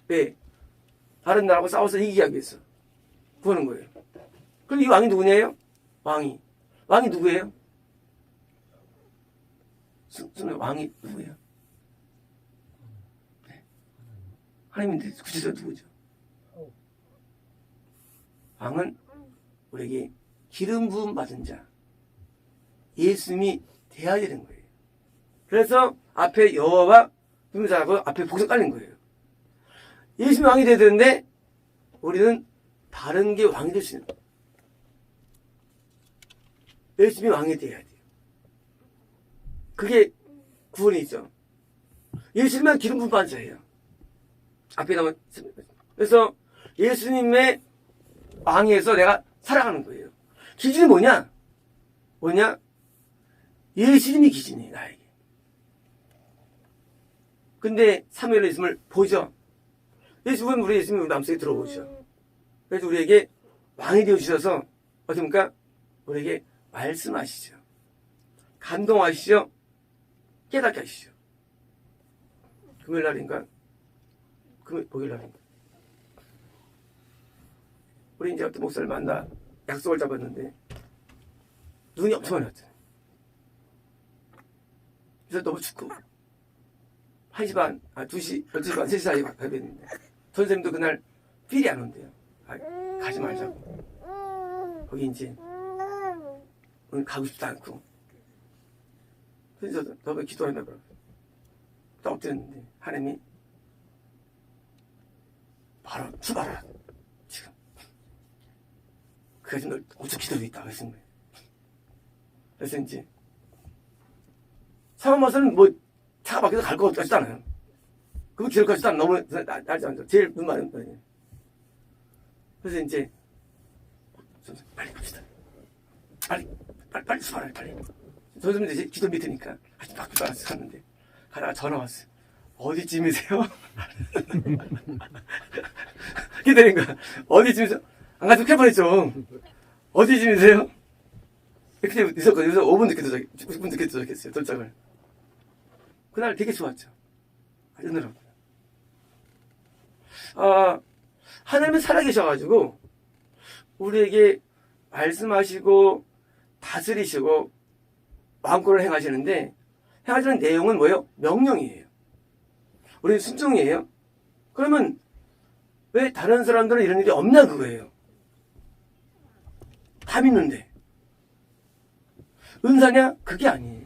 왜? 다른 나라하고 싸워서 이기게 하기 위해서 구하는 거예요. 그럼 이 왕이 누구냐요? 왕이 누구예요? 왕이 누구예요? 네. 하나님인데 구체적으로 누구죠? 왕은 우리에게 기름 부음 받은 자, 예수님이 돼야 되는 거예요. 그래서 앞에 여호와와 분명자하고 앞에 복성 깔린 거예요. 예수님이 왕이 돼야 되는데 우리는 다른 게 왕이 될 수 있는 거예요. 예수님이 왕이 돼야 돼요. 그게 구원이죠. 예수님만 기름 부음 받은 자예요. 앞에 나온. 그래서 예수님의 왕위에서 내가 살아가는 거예요. 기준이 뭐냐? 예수님이 기준이에요, 나에게. 근데 사무엘의 있음을 보죠. 예수님은 우리 예수님이 마음속에 들어오죠. 그래서 우리에게 왕이 되어주셔서 어떻습니까? 우리에게 말씀하시죠. 감동하시죠. 깨닫게 하시죠. 금요일날인가? 목요일날인가? 우리 이제 어떤 목사를 만나 약속을 잡았는데 눈이 엄청 많이 왔잖아요. 그래서 너무 춥고 1시 반, 2시, 12시 반, 3시 사이에 가야 되는데 선생님도 그날 필이 안 온대요. 가지 말자고. 거기 이제 오늘 가고 싶지도 않고. 그래서 너무 기도했나 봐요. 딱 엎드렸는데 하나님이 바로 출발하라. 지금. 그가 지금 널 엄청 기다리고 있다. 그랬은 거예요. 그래서 이제 상황마서는 뭐 차가 막혀서 갈 것 같지도 않아요. 그거 기다릴 것 같지도 않아. 너무 날지 않죠. 제일 눈 많은 거예요. 그래서 이제 빨리 갑시다. 빨리 출발해, 빨리. 선생님도 이제 기도 밑이니까 아주 막 출발해서 갔는데 가다가 전화 왔어요. 어디쯤이세요? 기다린 거야. 어디쯤이세요? 안 가도 캘 뻔했죠. 어디쯤이세요? 그때 있었거든요. 그래서 5분 늦게 10분 늦게 도착했어요. 도착을. 그날 되게 좋았죠. 은혜롭고. 하나님은 살아계셔가지고 우리에게 말씀하시고 다스리시고 마음껏을 행하시는데 행하시는 내용은 뭐예요? 명령이에요. 우리는 순종이에요. 그러면 왜 다른 사람들은 이런 일이 없나 그거예요. 다 믿는데. 은사냐? 그게 아니에요.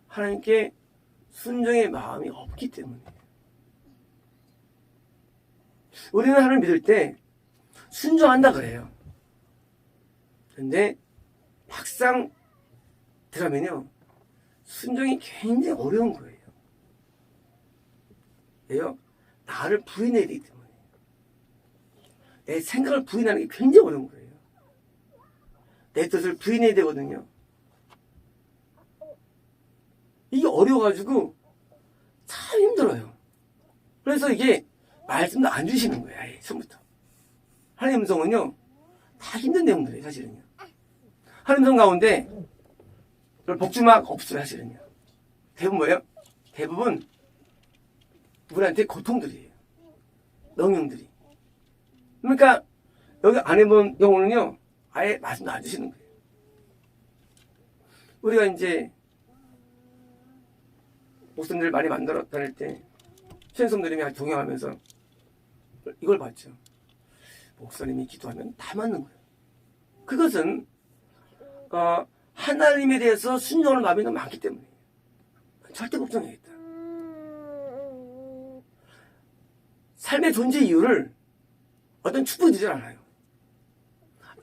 하나님께 순종의 마음이 없기 때문이에요. 우리는 하나님을 믿을 때 순종한다 그래요. 근데 막상 들어가면요, 순종이 굉장히 어려운 거예요. 왜요? 나를 부인해야 되기 때문에. 내 생각을 부인하는 게 굉장히 어려운 거예요. 내 뜻을 부인해야 되거든요. 이게 어려워가지고 참 힘들어요. 그래서 이게 말씀도 안 주시는 거예요. 아예 처음부터. 하나님 음성은요, 다 힘든 내용들이에요. 사실은요. 하나님 음성 가운데 복주막 없어요. 사실은요. 대부분 뭐예요? 대부분 우리한테 고통들이에요. 명령들이. 그러니까 여기 안 해본 경우는요, 아예 말씀도 안 주시는 거예요. 우리가 이제 목사님들 많이 만들어 다닐 때 신성들이 동행하면서 이걸 봤죠. 목사님이 기도하면 다 맞는 거예요. 그것은 하나님에 대해서 순종하는 마음이 너무 많기 때문에 절대 걱정해야겠다. 삶의 존재 이유를 어떤 축복이 되지 않아요.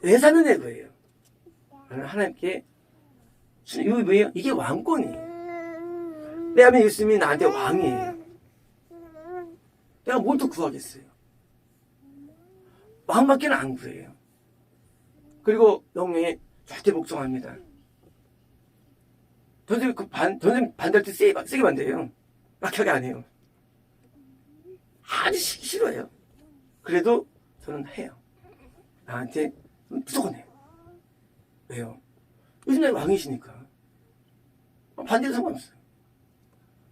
왜 사는 애 거예요. 하나님께 이거 뭐예요? 이게 왕권이에요. 내 안에 예수님이 나한테 왕이에요. 내가 뭘 또 구하겠어요? 왕밖에는 안 구해요. 그리고 영령에 절대 복종합니다. 전생 반대할 때 세게 반대해요. 막하게 안 해요. 아주 싫어해요. 그래도 저는 해요. 나한테 무조건 해요. 왜요? 요즘 날 왕이시니까. 반대도 상관없어요.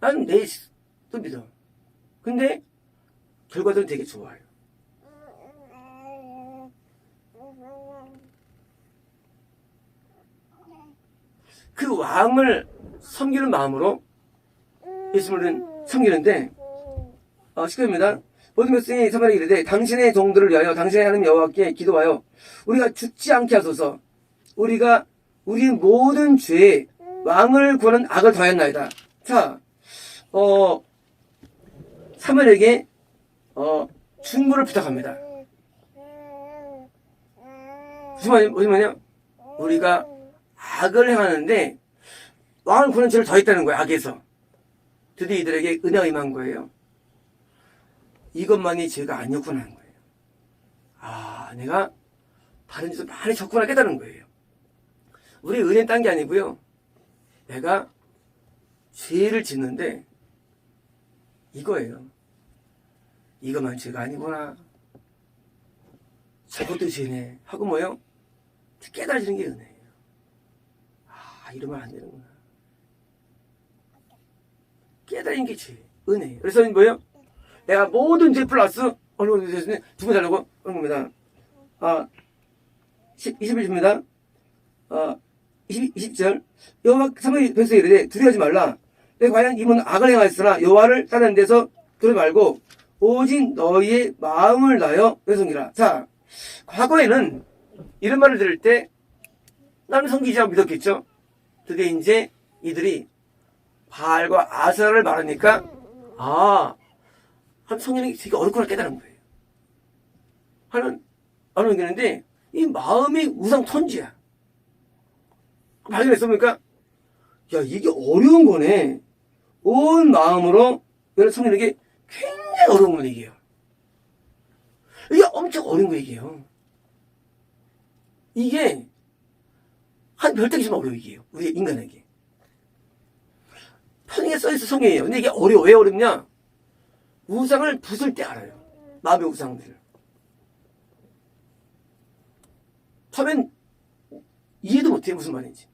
나는 내 뜻 믿어. 근데 결과들은 되게 좋아요. 그 왕을 섬기는 마음으로 예수님을 섬기는데 10절입니다. 모든 백성이 사마리아에 이르되 당신의 종들을 위하여 당신의 하나님 여호와께 기도하여 우리가 죽지 않게 하소서. 우리가 우리 모든 죄에 왕을 구하는 악을 더하였나이다. 자, 사마리아에게 중보를 부탁합니다. 무슨 말이냐? 우리가 악을 행하는데 왕을 구하는 죄를 더했다는 거예요. 악에서. 드디어 이들에게 은혜가 임한 거예요. 이것만이 죄가 아니었구나 하는 거예요. 아, 내가 다른 짓을 많이 졌구나 깨달은 거예요. 우리 은혜는 딴 게 아니고요. 내가 죄를 짓는데 이거예요. 이것만 죄가 아니구나. 저것도 죄네. 하고 뭐요? 깨달아지는 게 은혜예요. 아, 이러면 안 되는구나. 깨달은 게 죄. 은혜예요. 그래서 뭐예요? 내가 모든 죄 플러스 어느 정도 두고 달라고 하는 겁니다. 21절입니다. 20절. 여호와 사마리 백성이 이르되 두려워하지 말라. 내가 과연 이분 악을 행하였으나 여호와를 따르는 데서 두려워 말고 오직 너희의 마음을 다하여 외성기라. 자, 과거에는 이런 말을 들을 때 나는 섬기자고 믿었겠죠. 드디어 이제 이들이 바알과 아세라를 말하니까 한 성인이 되게 어렵구나 깨달은 거예요. 하는 넘기는데 이 마음이 우상 턴지야. 발견했어 보니까 야, 이게 어려운 거네. 온 마음으로 여러 성인에게 굉장히 어려운 건 얘기예요. 이게 엄청 어려운 거 얘기예요. 이게 한 별따기 좀 어려워 이게요. 우리 인간에게. 편하게 써있어 성경이에요. 근데 이게 어려워. 왜 어렵냐? 우상을 부술 때 알아요. 마음의 우상들을. 처음엔 이해도 못해요. 무슨 말인지.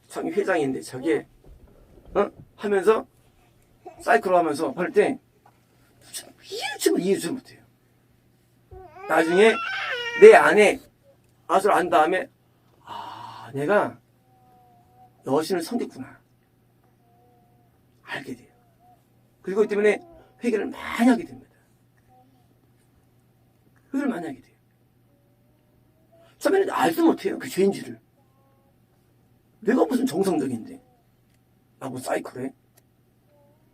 참 회장인데 저게 하면서 사이클로 하면서 할 때 이해를 좀 못해요. 나중에 내 안에 아수를 안 다음에 내가 여신을 섬겼구나 알게 돼요. 그리고 그 때문에 회개를 많이 하게 됩니다. 회개를 많이 하게 돼요. 처음에는 알도 못해요. 그 죄인지를. 내가 무슨 정상적인데 나보고 사이코래?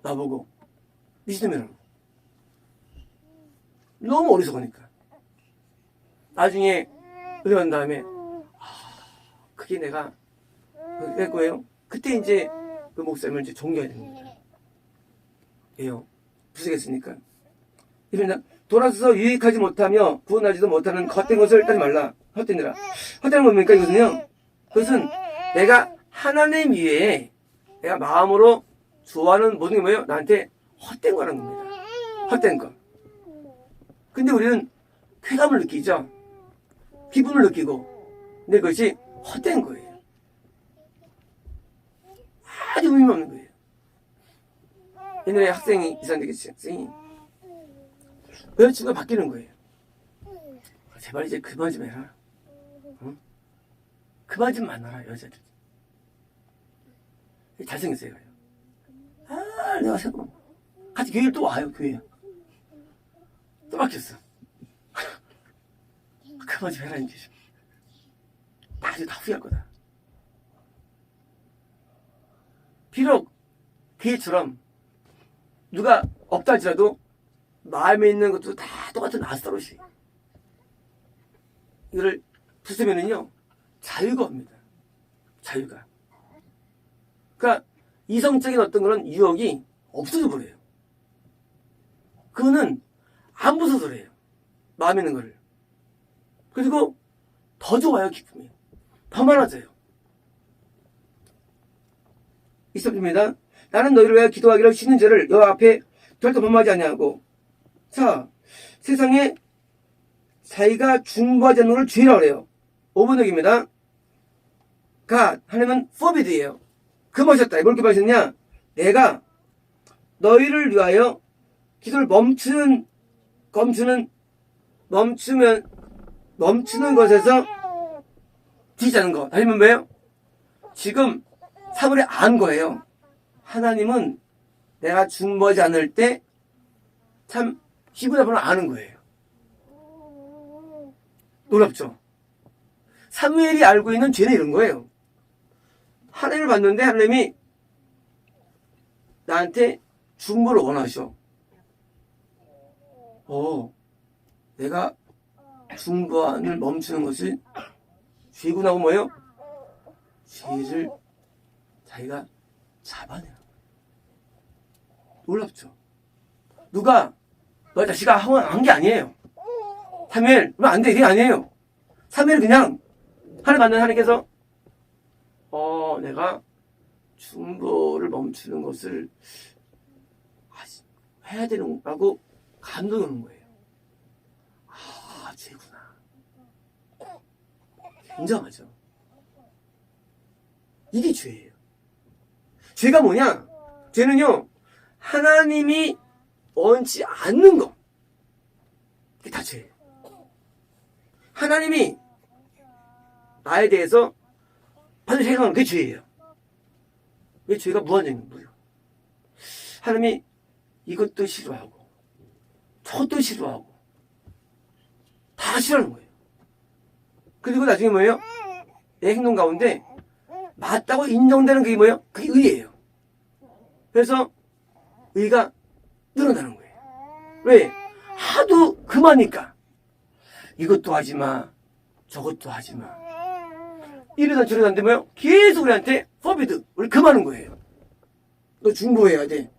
나보고 미친놈이라고. 너무 어리석으니까. 나중에 은혜 간 다음에 그게 내가 그거예요. 그때 이제 그 목사님을 이제 존경해야 됩니다. 왜요? 부수겠습니까? 이러면 돌아서서 유익하지 못하며 구원하지도 못하는 헛된 것을 따지 말라. 헛된이라. 헛된 건 뭡니까? 이것은요. 그것은 내가 하나님 위에 내가 마음으로 좋아하는 모든 게 뭐예요? 나한테 헛된 거라는 겁니다. 헛된 거. 근데 우리는 쾌감을 느끼죠. 기분을 느끼고. 근데 그것이 헛된 거예요. 아주 의미 없는 거예요. 옛날에 학생이 이상되겠지. 학생이 여자친구가 바뀌는 거예요. 제발 이제 그만 좀 해라. 응? 그만 좀 만나라 여자들. 잘생겼어요. 내가 생각 같이 교회를 또 와요. 교회에 또 바뀌었어. 그만 좀 해라 이제. 나중에 다 후회할 거다. 비록 걔처럼 누가 없다 할지라도 마음에 있는 것도 다 똑같은 아스타롯이. 이거를 부수면은요 자유가 옵니다. 자유가. 그러니까 이성적인 어떤 그런 유혹이 없어져 버려요. 그거는 안 부숴서 그래요. 마음에 있는 거를. 그리고 더 좋아요. 기쁨이 더 많아져요. 있습니다. 나는 너희를 위하여 기도하기를 쉬는 죄를 여호와 앞에 절대 범하지 아니하고. 자, 세상에 자기가 중보하지 않는 걸 죄라고 그래요. 5번역입니다. 가 하나님은 forbid이에요. 금하셨다. 뭘 금하셨냐? 내가 너희를 위하여 기도를 멈추는 것에서 뒤지 않는 거. 아니면 뭐예요? 지금 사물에 안 거예요. 하나님은 내가 중보하지 않을 때 참 기분 나쁘면 아는 거예요. 놀랍죠? 사무엘이 알고 있는 죄는 이런 거예요. 하나님을 봤는데 하나님이 나한테 중보를 원하셔. 내가 중보안을 멈추는 것이 죄구나 하고 뭐예요? 죄를 자기가 잡아내는 거예요. 놀랍죠? 누가 너 자식아 한 게 아니에요. 사무엘 그러면 안 돼. 이게 아니에요. 사무엘 그냥 하나님 만난 하나님께서 내가 중보를 멈추는 것을 해야 되는 거라고 감동이 오는 거예요. 죄구나. 인정하죠. 이게 죄예요. 죄가 뭐냐? 죄는요, 하나님이 원치 않는 거. 그게 다 죄예요. 하나님이 나에 대해서 반드시 생각하는 그게 죄예요. 왜 죄가 무한정인 거예요? 하나님이 이것도 싫어하고, 저것도 싫어하고, 다 싫어하는 거예요. 그리고 나중에 뭐예요? 내 행동 가운데 맞다고 인정되는 그게 뭐예요? 그게 의예요. 그래서 의가 늘어나는 거예요. 왜? 하도 그만이니까. 이것도 하지 마. 저것도 하지 마. 이러다 저러다 안 되면 계속 우리한테 forbid. 우리 그만하는 거예요. 너 중보해야 돼.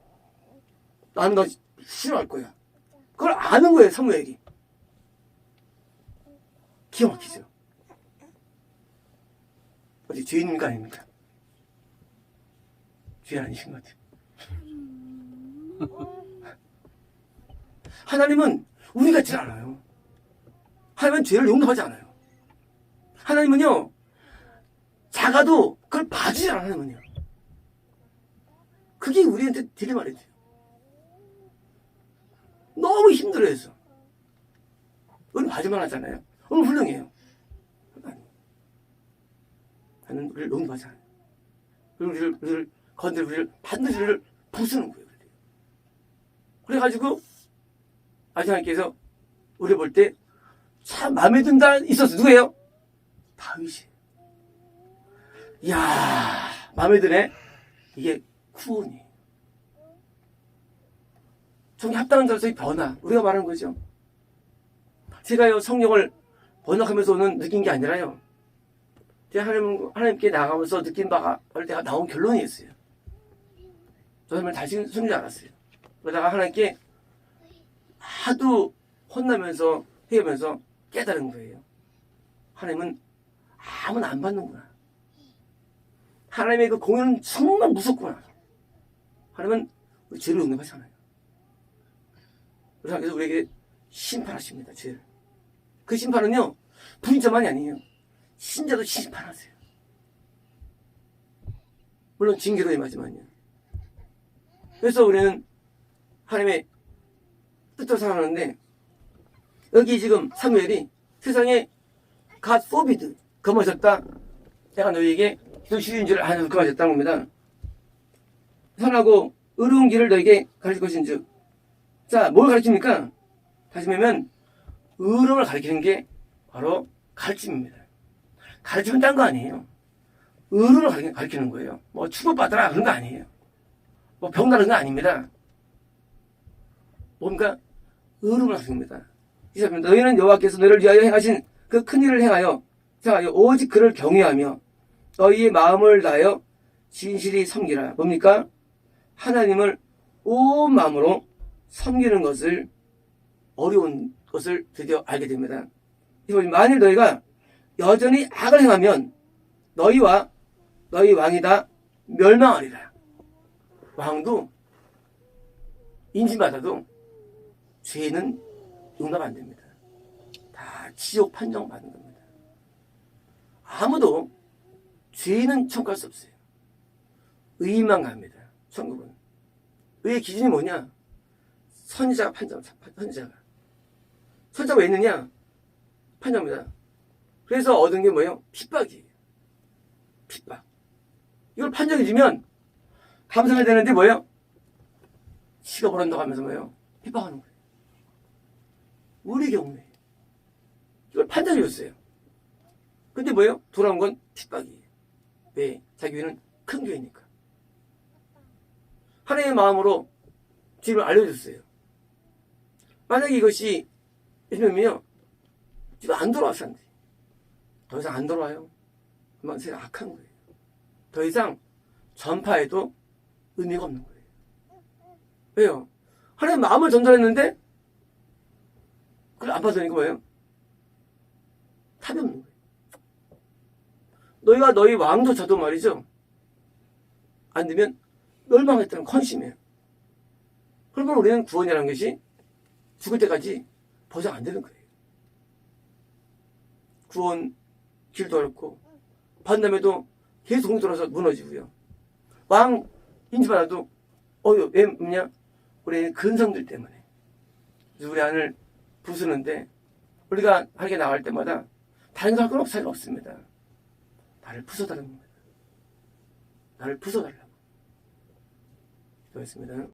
나는 너 싫어할 거야. 그걸 아는 거예요, 사무엘이. 기가 막히죠. 어디 죄인인가 아닙니까? 죄인 아니신 것 같아요. 하나님은 우리 같지 않아요. 하나님은 죄를 용납하지 않아요. 하나님은요, 작아도 그걸 봐주지 않아요, 하나님은요. 그게 우리한테 딜레마래요. 너무 힘들어해서. 우리는 봐주만 하잖아요. 오늘 훌륭해요. 나는 우리를 용서하잖아요. 우리를 건드리고 우리를 반드시 우리를 부수는 거예요. 그래가지고 하나님께서 우리 볼 때 참 마음에 든다 있었어. 누구예요? 다윗이. 이야, 마음에 드네. 이게 구원이에요. 정이 합당한 자로서의 변화. 우리가 말하는 거죠. 제가요, 성령을 번역하면서 오는 느낀 게 아니라요. 제가 하나님께 나가면서 느낀 바가 내가 나온 결론이 있어요. 저 사람을 다시 숨는 줄 알았어요. 그러다가 하나님께 하도 혼나면서 회하면서 깨달은 거예요. 하나님은 아무나 안 받는구나. 하나님의 그 공연은 정말 무섭구나. 하나님은 우리 죄를 용납하잖아요. 그래서 하나님께서 우리에게 심판하십니다. 죄를. 그 심판은요, 불인자만이 아니에요. 신자도 심판하세요. 물론 징계도 임하지만요. 그래서 우리는 하나님의 뜻대로 살아가는데, 여기 지금 사무엘이 세상에 God forbid, 금하셨다. 내가 너희에게 너희인 줄 아는 금하셨다는 겁니다. 선하고 의로운 길을 너에게 가르칠 것인즉. 자, 뭘 가르칩니까? 다시 말하면 의로움을 가르치는 게 바로 가르침입니다. 가르치면 딴 거 아니에요. 의로움을 가르치는 거예요. 뭐 축복받아라 그런 거 아니에요. 뭐 병나는 거 아닙니다. 뭔가 의로움을 가르칩니다. 너희는 여호와께서 너희를 위하여 행하신 그 큰 일을 행하여 오직 그를 경외하며 너희의 마음을 다하여 진실이 섬기라. 뭡니까? 하나님을 온 마음으로 섬기는 것을 어려운 것을 드디어 알게 됩니다. 만일 너희가 여전히 악을 행하면 너희와 너희 왕이 다 멸망하리라. 왕도 인진받아도 죄는 용납 안 됩니다. 다 지옥 판정받는 겁니다. 아무도 죄는 청구할 수 없어요. 의인만 갑니다. 천국은. 의의 기준이 뭐냐? 선지자가 선지자가. 선지자가 왜 있느냐? 판정입니다. 그래서 얻은 게 뭐예요? 핍박이에요. 핍박. 이걸 판정해주면 감사해야 되는데 뭐예요? 지가 벌었다고 하면서 뭐예요? 핍박하는 거예요. 우리 경우에 이걸 판단해줬어요. 근데 뭐예요? 돌아온 건 핍박이에요. 왜? 자기 위는 큰 교회니까. 하나님의 마음으로 뒤를 알려줬어요. 만약에 이것이 요즘에요, 지금 안 돌아왔어. 더 이상 안 돌아와요. 그만 세상 악한 거예요. 더 이상 전파해도 의미가 없는 거예요. 왜요? 하나님 마음을 전달했는데 그걸 안 받으니까 뭐예요? 답이 없는 거예요. 너희가 너희 왕조차도 말이죠. 안 되면 멸망했다는 컨심이에요. 그러면 우리는 구원이라는 것이 죽을 때까지 보장 안 되는 거예요. 구원 길도 어렵고 받은 다음에도 계속 돌아서 무너지고요. 왕 인지받아도 왜 뭐냐? 우리는 근성들 때문에. 그래서 우리 안을 부수는데 우리가 하게 나갈 때마다 다른 거 할 건 없습니다. 나를 부숴달라는 겁니다. 나를 부숴달라고. 기도했습니다.